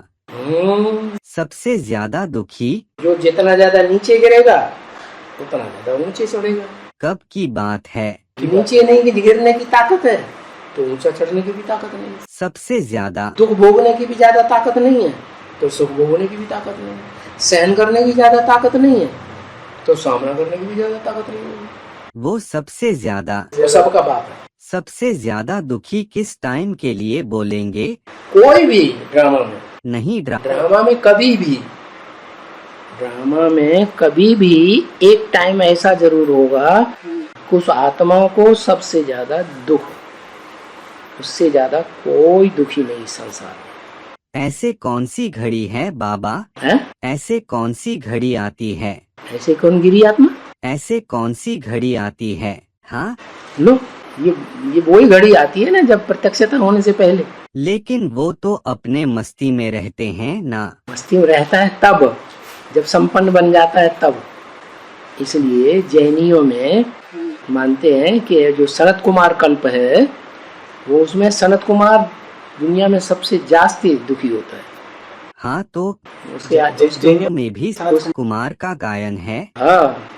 सबसे ज्यादा दुखी, जो जितना ज्यादा नीचे गिरेगा उतना ज्यादा ऊंचे चढ़ेगा। कब की बात है कि नीचे नहीं गिरने की ताकत है तो ऊंचा चढ़ने की भी ताकत नहीं है। सबसे ज्यादा दुख भोगने की भी ज्यादा ताकत नहीं है तो सुख भोगने की भी ताकत नहीं है। सहन करने की ज्यादा ताकत नहीं है तो सामना करने की भी ज्यादा ताकत नहीं है। वो सबसे ज्यादा, वो सबका बाप है। सबसे ज्यादा दुखी किस टाइम के लिए बोलेंगे? कोई भी ड्रामा में नहीं, ड्रामा में कभी भी एक टाइम ऐसा जरूर होगा कि उस आत्मा को सबसे ज्यादा दुख, उससे ज्यादा कोई दुखी नहीं संसार में। ऐसे कौन सी घड़ी है बाबा? है? ऐसे कौन सी घड़ी आती है? ऐसे कौन गिरी आत्मा? ऐसे कौन सी घड़ी आती है? हाँ, लो ये वही घड़ी आती है ना जब प्रत्यक्षता होने से पहले। लेकिन वो तो अपने मस्ती में रहते हैं ना। मस्ती में रहता है तब जब संपन्न बन जाता है तब। इसलिए जैनियों में मानते हैं कि जो सनत कुमार कल्प है वो, उसमें सनत कुमार दुनिया में सबसे जास्ती दुखी होता है। हाँ, तो उसके में भी सनत कुमार का गायन है। हाँ,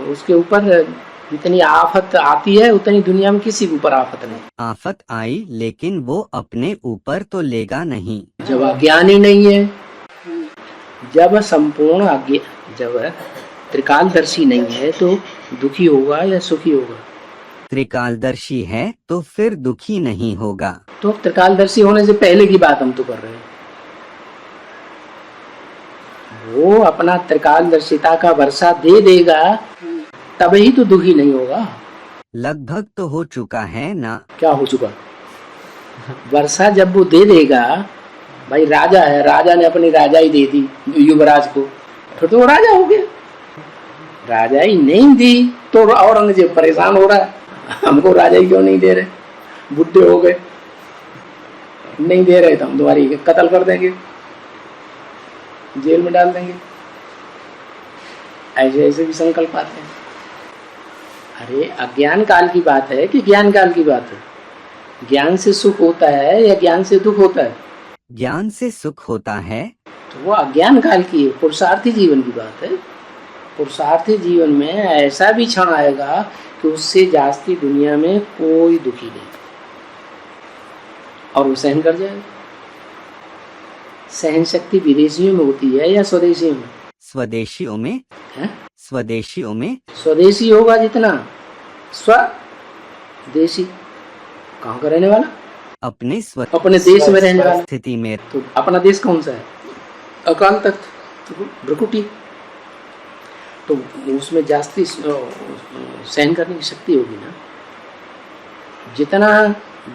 उसके ऊपर जितनी आफत आती है उतनी दुनिया में किसी के ऊपर आफत नहीं। आफत आई लेकिन वो अपने ऊपर तो लेगा नहीं। जब अज्ञान ही नहीं है, जब संपूर्ण जब त्रिकालदर्शी नहीं है तो दुखी होगा या सुखी होगा? त्रिकालदर्शी है तो फिर दुखी नहीं होगा। तो त्रिकालदर्शी होने से पहले की बात हम तो कर रहे हैं। वो अपना त्रिकालदर्शिता का वर्षा दे देगा तब ही तो दुखी नहीं होगा। लगभग तो हो चुका है ना। क्या हो चुका? वर्षा जब वो दे देगा, भाई राजा है, राजा ने अपनी राजाई दे दी युवराज को, फिर तो वो राजा हो गया। राजाई नहीं दी तो औरंगजेब परेशान हो रहा है, हमको राजाई क्यों नहीं दे रहे, बुढ़े हो गए, नहीं दे रहे तो हम तुम्हारी कत्ल कर देंगे, जेल में डाल देंगे। ऐसे ऐसे भी संकल्प आते हैं। अरे अज्ञान काल की बात है कि ज्ञान काल की बात है? ज्ञान से सुख होता है या ज्ञान से दुख होता है? ज्ञान से सुख होता है। तो वो अज्ञान काल की है, पुरुषार्थी जीवन की बात है। पुरुषार्थी जीवन में ऐसा भी क्षण आएगा कि उससे जास्ती दुनिया में कोई दुखी नहीं और वो सहन कर जाएगा। सहन शक्ति विदेशियों में होती है या स्वदेशियों में? स्वदेशियों में है? स्वदेशियों में। स्वदेशी होगा जितना, स्वदेशी कहाँ का रहने वाला? अपने देश में रहने वाला। स्थिति में तो अपना देश कौन सा है? अकाल तख्त, भ्रकुटी। तो उसमें जास्ती सहन करने की शक्ति होगी ना। जितना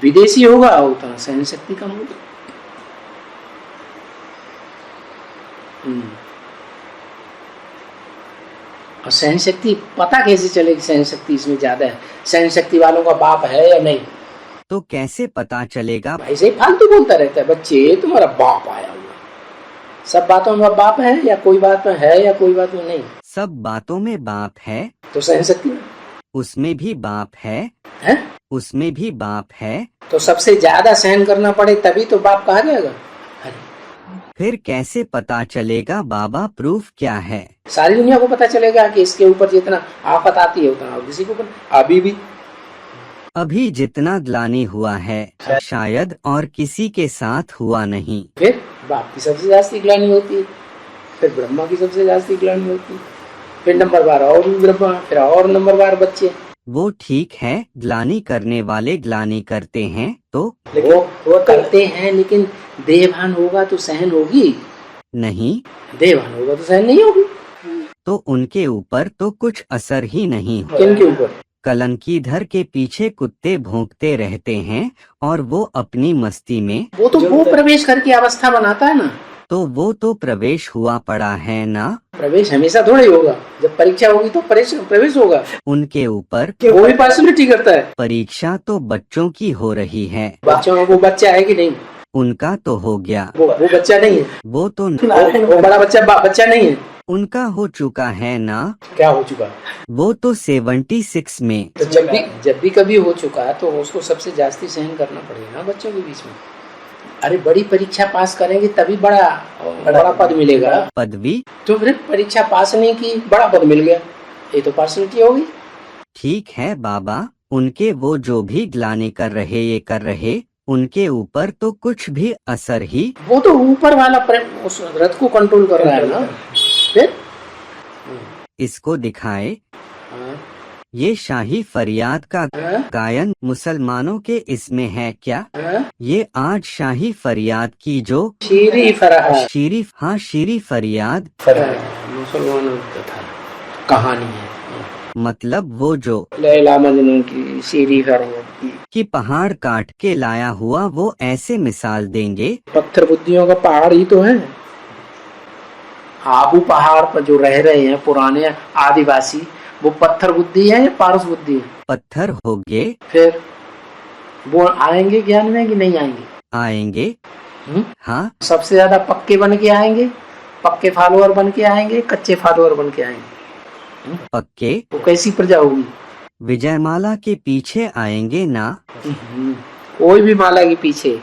विदेशी होगा उतना सहन शक्ति कम होगी। और सहन शक्ति पता कैसे चलेगी? सहन शक्ति इसमें ज्यादा है, सहन शक्ति वालों का बाप है या नहीं? तो कैसे पता चलेगा? ऐसे ही फालतू बोलता रहता है, बच्चे तुम्हारा बाप आया हुआ। सब बातों में बाप है या कोई बात में है या कोई बात में नहीं? सब बातों में बाप है। तो सहन शक्ति में उसमें भी बाप है? उसमें भी बाप है। तो सबसे ज्यादा सहन करना पड़े तभी तो बाप कहा जाएगा। फिर कैसे पता चलेगा बाबा? प्रूफ क्या है? सारी दुनिया को पता चलेगा कि इसके ऊपर जितना आफत आती है उतना किसी को अभी जितना ग्लानि हुआ है शायद और किसी के साथ हुआ नहीं। फिर बाप की सबसे ज्यादा ग्लानि होती है, फिर ब्रह्मा की सबसे ज्यादा ग्लानि होती है, फिर नंबर बार और ब्रह्मा, फिर और नंबर बार बच्चे। वो ठीक है, ग्लानि करने वाले ग्लानि करते हैं तो वो करते हैं, लेकिन देहभान होगा तो सहन होगी। नहीं, देवान होगा तो सहन नहीं होगी। तो उनके ऊपर तो कुछ असर ही नहीं हो। किन के ऊपर? कलंकीधर के पीछे कुत्ते भौंकते रहते हैं और वो अपनी मस्ती में, वो तो वो प्रवेश करके अवस्था बनाता है ना। तो वो तो प्रवेश हुआ पड़ा है ना। प्रवेश हमेशा थोड़ा ही होगा, जब परीक्षा होगी तो प्रवेश होगा। उनके ऊपर वो भी पार्सलिटी करता है। परीक्षा तो बच्चों की हो रही है। बच्चों वो बच्चा है कि नहीं? उनका तो हो गया। वो बच्चा नहीं है। वो तो वो बड़ा बच्चा नहीं है। उनका हो चुका है ना। क्या हो चुका? वो तो 76 में। तो जब भी कभी हो चुका है तो उसको सबसे जास्ती सहन करना पड़ेगा ना बच्चों के बीच में। अरे बड़ी परीक्षा पास करेंगे तभी बड़ा पद मिलेगा। पदवी तो फिर परीक्षा पास नहीं की, बड़ा पद मिल गया, ये तो पार्सलिटी होगी। ठीक है बाबा, उनके वो जो भी ग्लानि कर रहे ये कर रहे, उनके ऊपर तो कुछ भी असर ही। वो तो ऊपर वाला उस रथ को कंट्रोल कर रहा है ना। फिर इसको दिखाए। हाँ। ये शाही फरियाद का हाँ? गायन मुसलमानों के इसमें है क्या? हाँ? ये आज शाही फरियाद की जो शीरी शीरी फरियाद मुसलमानों की कथा कहानी है। मतलब वो जो लैला मजनू की शीरी फरियाद कि पहाड़ काट के लाया हुआ, वो ऐसे मिसाल देंगे। पत्थर बुद्धियों का पहाड़ ही तो है। आबू पहाड़ पर जो रह रहे हैं पुराने आदिवासी, वो पत्थर बुद्धि है या पारस बुद्धि है? पत्थर होंगे। फिर वो आएंगे ज्ञान में कि नहीं आएंगे? आएंगे। हाँ। सबसे ज्यादा पक्के बन के आएंगे, पक्के फॉलोअर बन के आएंगे, कच्चे फॉलोअर बन के आएंगे। पक्के। वो कैसी प्रजा होगी? विजयमाला के पीछे आएंगे ना। कोई भी माला के पीछे,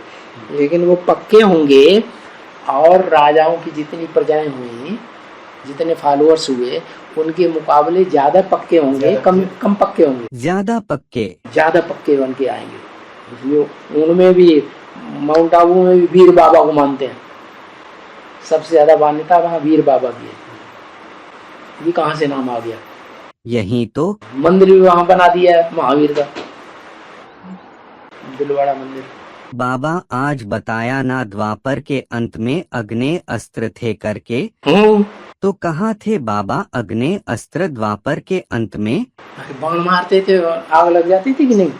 लेकिन वो पक्के होंगे। और राजाओं की जितनी प्रजाएं हुई, जितने फॉलोअर्स हुए, उनके मुकाबले ज्यादा पक्के होंगे, कम पक्के होंगे? ज्यादा पक्के बन के आएंगे। इसलिए उनमें भी माउंट आबू में भी वीर बाबा को मानते हैं। सबसे ज्यादा मान्यता वहाँ वीर बाबा की है। ये कहाँ से नाम आ गया? यही तो मंदिर भी वहाँ बना दिया है महावीर का, दिलवाड़ा मंदिर। बाबा आज बताया ना द्वापर के अंत में अग्नेय अस्त्र थे करके। तो कहाँ थे बाबा अग्नेय अस्त्र द्वापर के अंत में? बाण मारते थे, आग लग जाती थी कि नहीं?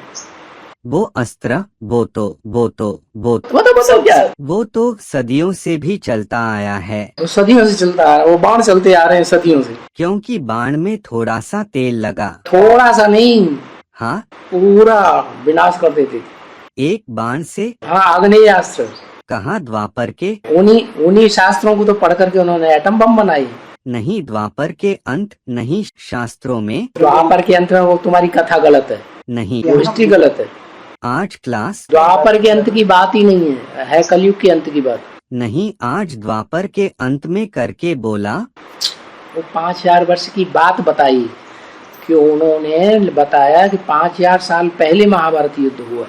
वो अस्त्र वो तो सदियों से भी चलता आया है। तो सदियों से चलता है, वो बाण चलते आ रहे हैं सदियों से। क्योंकि बाण में थोड़ा सा तेल लगा। थोड़ा सा नहीं, हाँ, पूरा विनाश कर देते थे एक बाण से। हाँ, आग्नेय अस्त्र। कहाँ द्वापर के? उन्हीं शास्त्रों को तो पढ़ करके उन्होंने एटम बम बनाई। नहीं द्वापर के अंत, नहीं शास्त्रों में। द्वापर के अंत में वो तुम्हारी कथा गलत है। नहीं, वो हिस्ट्री गलत है। 8 क्लास। द्वापर के अंत की बात ही नहीं है कलयुग के अंत की बात। नहीं, आज द्वापर के अंत में करके बोला। वो 5000 वर्ष की बात बताई कि उन्होंने बताया कि 5000 साल पहले महाभारत युद्ध हुआ।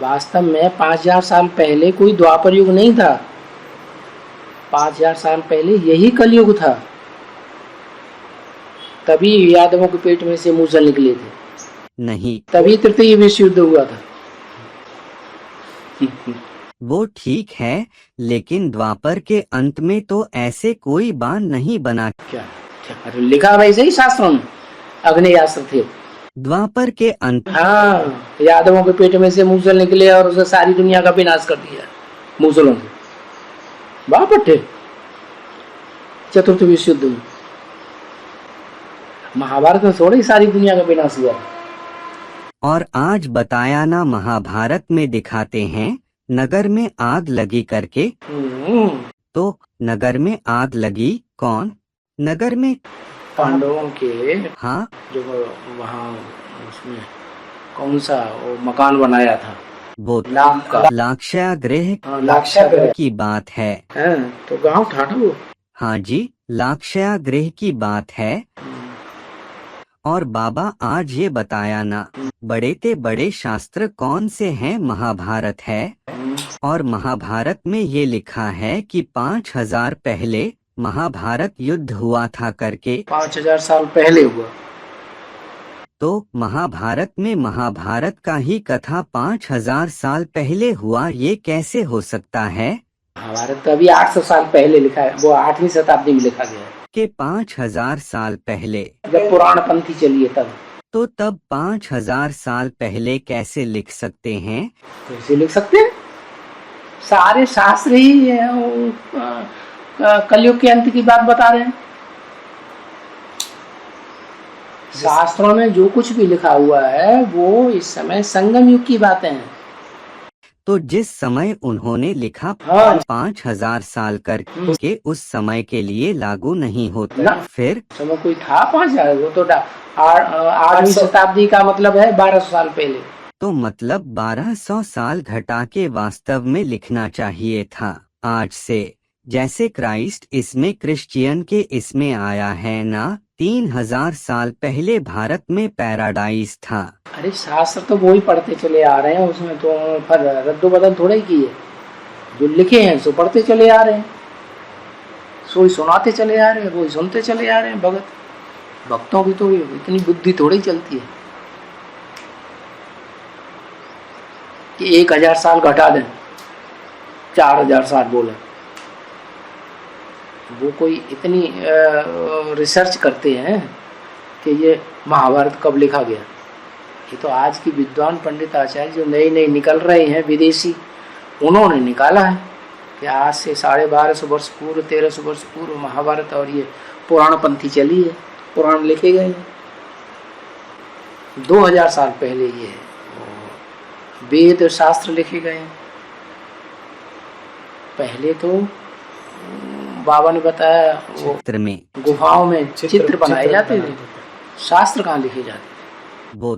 वास्तव में 5000 साल पहले कोई द्वापर युग नहीं था। 5000 साल पहले यही कलयुग था। तभी यादवों के पेट में से मूसल निकले थे। नहीं, तभी तृतीय विश्व युद्ध हुआ था। वो ठीक है, लेकिन द्वापर के अंत में तो ऐसे कोई बाण नहीं बना। क्या लिखा वैसे ही शास्त्रों में अग्नि अस्त्र थे। द्वापर के अंत। हाँ, यादवों के पेट में से मूसल निकले और उसे सारी दुनिया का विनाश कर दिया मूसलों से। बापटे चतुर्थ विश्व युद्ध में महाभारत में थोड़ी सारी दुनिया का विनाश हुआ। और आज बताया ना महाभारत में दिखाते हैं नगर में आग लगी करके। तो नगर में आग लगी कौन? नगर में पांडवों के। हाँ, जो वहाँ उसमें कौन सा वो मकान बनाया था, वो लाक्षागृह की बात है। तो गांव ठाठा वो। हाँ जी, लाक्षागृह की बात है। और बाबा आज ये बताया ना बड़े ते बड़े शास्त्र कौन से हैं? महाभारत है। और महाभारत में ये लिखा है कि 5000 पहले महाभारत युद्ध हुआ था करके। 5000 साल पहले हुआ। तो महाभारत में महाभारत का ही कथा 5000 साल पहले हुआ, ये कैसे हो सकता है? महाभारत तो अभी 800 साल पहले लिखा है, वो 8वीं शताब्दी में लिखा गया है, के 5000 साल पहले। जब पुराण पंथी चली है तब। तो तब 5000 साल पहले कैसे लिख सकते हैं? कैसे लिख सकते हैं? सारे शास्त्र ही कलयुग के अंत की बात बता रहे हैं। शास्त्रों में जो कुछ भी लिखा हुआ है वो इस समय संगम युग की बातें हैं। तो जिस समय उन्होंने लिखा हाँ। 5000 साल करके उस समय के लिए लागू नहीं होता। ना। फिर समय कोई था 5000? वो तो 8वीं शताब्दी का मतलब है 1200 साल पहले। तो मतलब 1200 साल घटा के वास्तव में लिखना चाहिए था आज से। जैसे क्राइस्ट इसमें क्रिश्चियन के इसमें आया है ना, 3000 साल पहले भारत में पैराडाइज था। अरे शास्त्र तो वो ही पढ़ते चले आ रहे हैं, उसमें तो फिर रद्दो बदल थोड़ा ही की है। जो लिखे हैं सो पढ़ते चले आ रहे हैं, सोई सुनाते चले आ रहे हैं, वही सुनते चले आ रहे हैं। भक्तों की तो इतनी बुद्धि थोड़ी चलती है कि 1000 साल घटा दें, 4000 साल बोले। वो कोई इतनी रिसर्च करते हैं कि ये महाभारत कब लिखा गया। ये तो आज की विद्वान पंडित आचार्य जो नए नए निकल रहे हैं विदेशी, उन्होंने निकाला है कि आज से 1250 वर्ष पूर्व, 1300 वर्ष पूर्व महाभारत और ये पुराण पंथी चली है, पुराण लिखे गए हैं। 2000 साल पहले ये वेद शास्त्र लिखे गए हैं। पहले तो बाबा ने बताया वो चित्र में गुफाओं में चित्र बनाए जाते थे, शास्त्र कहाँ लिखे जाते थे? वो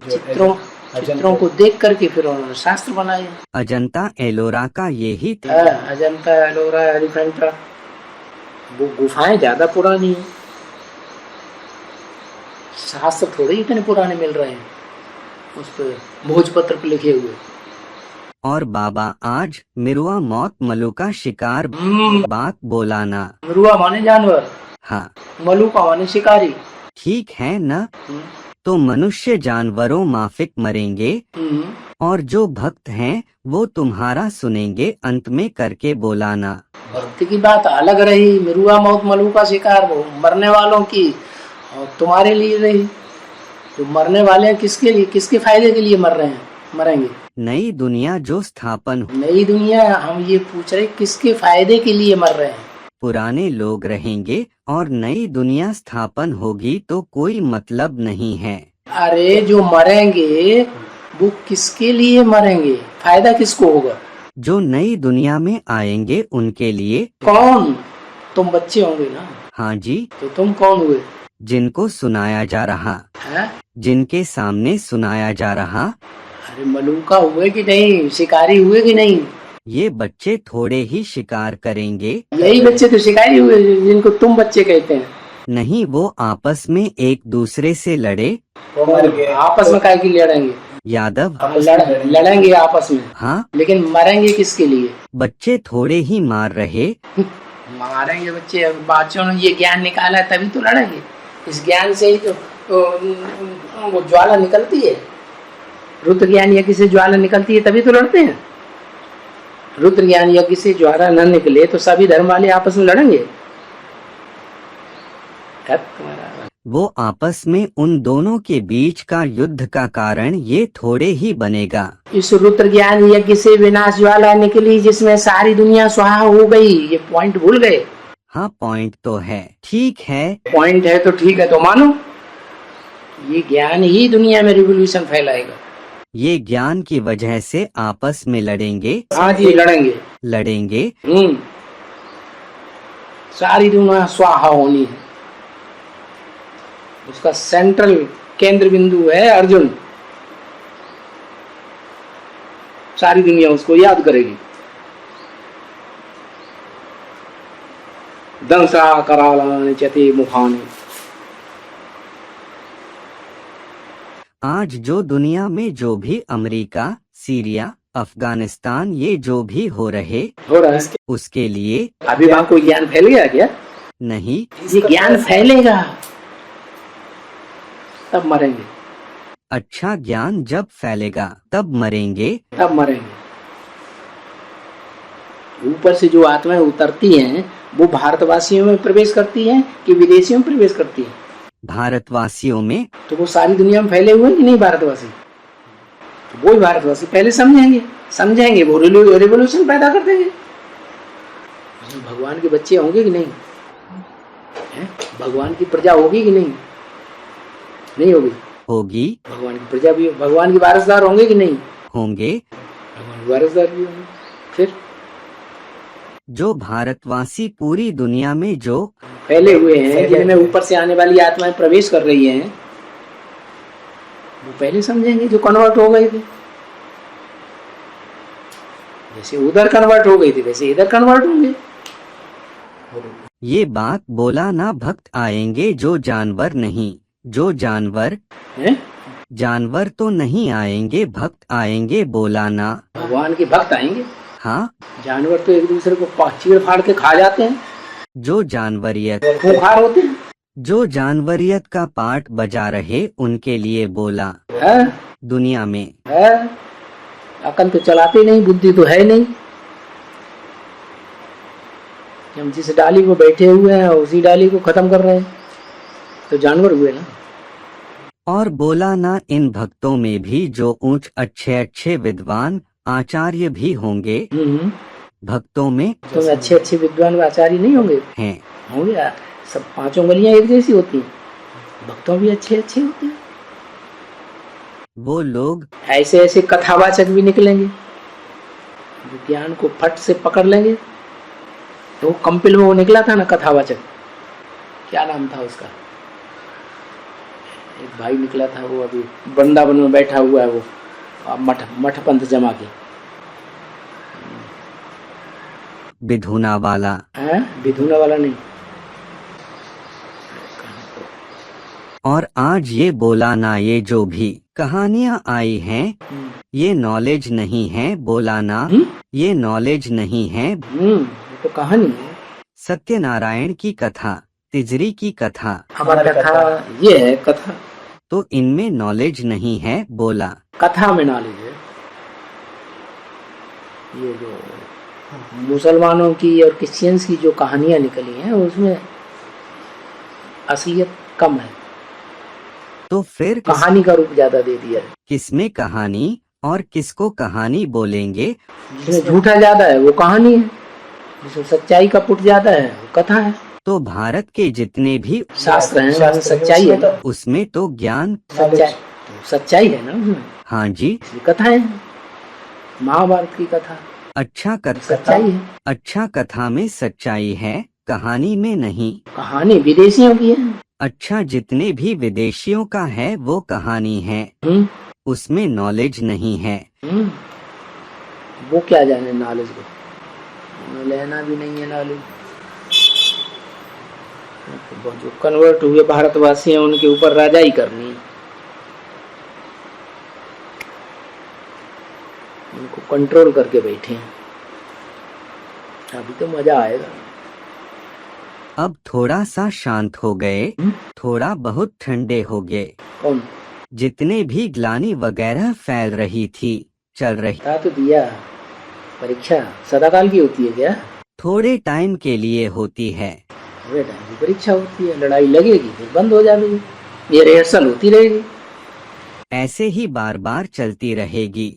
चित्रों को देख करके फिर उन्होंने शास्त्र बनाए। अजंता एलोरा का यही था। अजंता एलोरा एलिफेंटा, वो गुफाएं ज्यादा पुरानी हैं, शास्त्र थोड़े इतने पुराने मिल रहे हैं उस पर भोजपत्र पे लिखे हुए। और बाबा आज मिरुआ मौत मलू का शिकार बात बोलाना। मिरुआ माने जानवर, हाँ मलू का माने शिकारी। ठीक है न? तो मनुष्य जानवरों माफिक मरेंगे और जो भक्त हैं वो तुम्हारा सुनेंगे अंत में करके बोलाना। भक्ति की बात अलग रही, मिरुआ मौत मलू का शिकार वो मरने वालों की और तुम्हारे लिए रही। जो मरने वाले हैं किसके लिए, किसके फायदे के लिए मर रहे हैं, मरेंगे। नई दुनिया जो स्थापन, नई दुनिया हम ये पूछ रहे किसके फायदे के लिए मर रहे हैं। पुराने लोग रहेंगे और नई दुनिया स्थापन होगी तो कोई मतलब नहीं है। अरे जो मरेंगे वो किसके लिए मरेंगे, फायदा किसको होगा? जो नई दुनिया में आएंगे उनके लिए। कौन? तुम बच्चे होंगे ना। हाँ जी। तो तुम कौन हुए? जिनको सुनाया जा रहा है? जिनके सामने सुनाया जा रहा। अरे मलूका हुए कि नहीं, शिकारी हुए कि नहीं? ये बच्चे थोड़े ही शिकार करेंगे। यही बच्चे तो शिकारी हुए जिनको तुम बच्चे कहते हैं। नहीं, वो आपस में एक दूसरे से लड़े। आपस में काहे की लड़ेंगे? यादव लड़ेंगे आपस में। हाँ, लेकिन मरेंगे किसके लिए? बच्चे थोड़े ही मार रहे। मारेंगे बच्चे, बच्चों ने ये ज्ञान निकाला है तभी तो लड़ेंगे। इस ज्ञान से ही तो वो ज्वाला निकलती है। रुद्र ज्ञान यज्ञ से ज्वाला निकलती है तभी तो लड़ते हैं। रुद्र ज्ञान यज्ञ से ज्वाला न निकले तो सभी धर्म वाले आपस में लड़ेंगे। वो आपस में उन दोनों के बीच का युद्ध का कारण ये थोड़े ही बनेगा। इस रुद्र ज्ञान यज्ञ से विनाश ज्वाला निकली जिसमें सारी दुनिया स्वाहा हो गई। ये पॉइंट भूल गए? हाँ, पॉइंट तो है। ठीक है, पॉइंट है तो ठीक है, तो मानो ये ज्ञान ही दुनिया में रिवोल्यूशन फैलाएगा। ये ज्ञान की वजह से आपस में लड़ेंगे। हाँ जी, लड़ेंगे। सारी दुनिया स्वाहा होनी है। उसका सेंट्रल केंद्र बिंदु है अर्जुन। सारी दुनिया उसको याद करेगी। दंसा करालानि चते मुखानि। आज जो दुनिया में जो भी अमेरिका, सीरिया, अफगानिस्तान ये जो भी हो रहा है उसके लिए अभी वहाँ कोई ज्ञान फैल गया क्या? नहीं, ये ज्ञान फैलेगा तब मरेंगे। अच्छा ज्ञान जब फैलेगा तब मरेंगे। तब मरेंगे। ऊपर से जो आत्माएं उतरती हैं वो भारतवासियों में प्रवेश करती हैं कि विदेशियों में प्रवेश करती हैं? भारतवासियों में। तो वो सारी दुनिया में फैले हुए हैं कि नहीं भारतवासी? तो वो ही भारतवासी पहले समझेंगे वो रिवोल्यूशन पैदा कर देंगे। भगवान के बच्चे होंगे कि नहीं? भगवान की प्रजा होगी कि नहीं? नहीं होगी। भगवान की प्रजा भी, भगवान के वारसदार होंगे कि नहीं? होंगे। भगवान के वारसदार भी होंगे। फिर जो भारतवासी पूरी दुनिया में जो फैले हुए हैं, जिनमें ऊपर से आने वाली आत्माएं प्रवेश कर रही हैं, वो पहले समझेंगे। जो कन्वर्ट हो गए थे, जैसे उधर कन्वर्ट हो गई थी वैसे इधर कन्वर्ट होंगे। ये बात बोला ना, भक्त आएंगे जो जानवर नहीं। जो जानवर हैं? जानवर तो नहीं आएंगे, भक्त आएंगे बोला ना। भगवान के भक्त आएंगे। हाँ, जानवर तो एक दूसरे को चीड़ फाड़ के खा जाते हैं, जो जानवरियत खूंखार होते हैं। जो जानवरियत का पाठ बजा रहे उनके लिए बोला है? दुनिया में है? अकल तो चलाते नहीं, बुद्धि तो है नहीं। हम जिस डाली को बैठे हुए हैं उसी डाली को खत्म कर रहे हैं, तो जानवर हुए ना। और बोला ना, इन भक्तों में भी जो ऊंच अच्छे अच्छे विद्वान आचार्य भी होंगे। भक्तों में तो अच्छे अच्छे विद्वान आचार्य नहीं होंगे? हैं। होंगे। सब पांचों गलियां एक जैसी होती हैं, भक्तों भी अच्छे अच्छे होते हैं। वो लोग ऐसे ऐसे कथावाचक भी निकलेंगे जो ज्ञान को फट से पकड़ लेंगे। तो कंपिल में वो निकला था ना कथावाचक, क्या नाम था उसका? एक भाई निकला था, वो अभी वृंदावन में बैठा हुआ है, वो मठ पंथ जमा के। विधुना वाला है? विधुना वाला नहीं। और आज ये बोला ना, ये जो भी कहानियां आई हैं ये नॉलेज नहीं है बोला ना। ये नॉलेज नहीं है, ये तो कहानी है। सत्यनारायण की कथा, तिजरी की कथा, हमारा कथा ये है कथा। तो इनमें नॉलेज नहीं है बोला। कथा में नॉलेज है। ये जो मुसलमानों की और क्रिश्चियंस की जो कहानियां निकली हैं उसमें असलियत कम है। तो फिर कहानी का रूप ज्यादा दे दिया है। किसमें कहानी और किसको कहानी बोलेंगे? जिसमें झूठा ज्यादा है वो कहानी है, जिसमें सच्चाई का पुट ज्यादा है वो कथा है। तो भारत के जितने भी शास्त्र हैं उसमें सच्चाई है, उसमें तो ज्ञान सच्चाई है ना उसमें। हाँ जी, कथाएं हैं, महाभारत की कथा अच्छा कथा सच्चाई है। अच्छा कथा में सच्चाई है, कहानी में नहीं। कहानी विदेशियों की है। अच्छा, जितने भी विदेशियों का है वो कहानी है, उसमें नॉलेज नहीं है। वो क्या जाने नॉलेज को, लेना भी नहीं है नॉलेज। जो कन्वर्ट हुए भारतवासी हैं उनके ऊपर राजाई करनी है, उनको कंट्रोल करके बैठे हैं। अभी तो मजा आएगा। अब थोड़ा सा शांत हो गए, थोड़ा बहुत ठंडे हो गए। कौन? जितने भी ग्लानि वगैरह फैल रही थी, चल रही बता तो दिया, परीक्षा सदाकाल की होती है क्या? थोड़े टाइम के लिए होती है। थोड़े टाइम की परीक्षा होती है, लड़ाई लगेगी फिर बंद हो जाएगी, ये रिहर्सल होती रहेगी। ऐसे ही बार बार चलती रहेगी।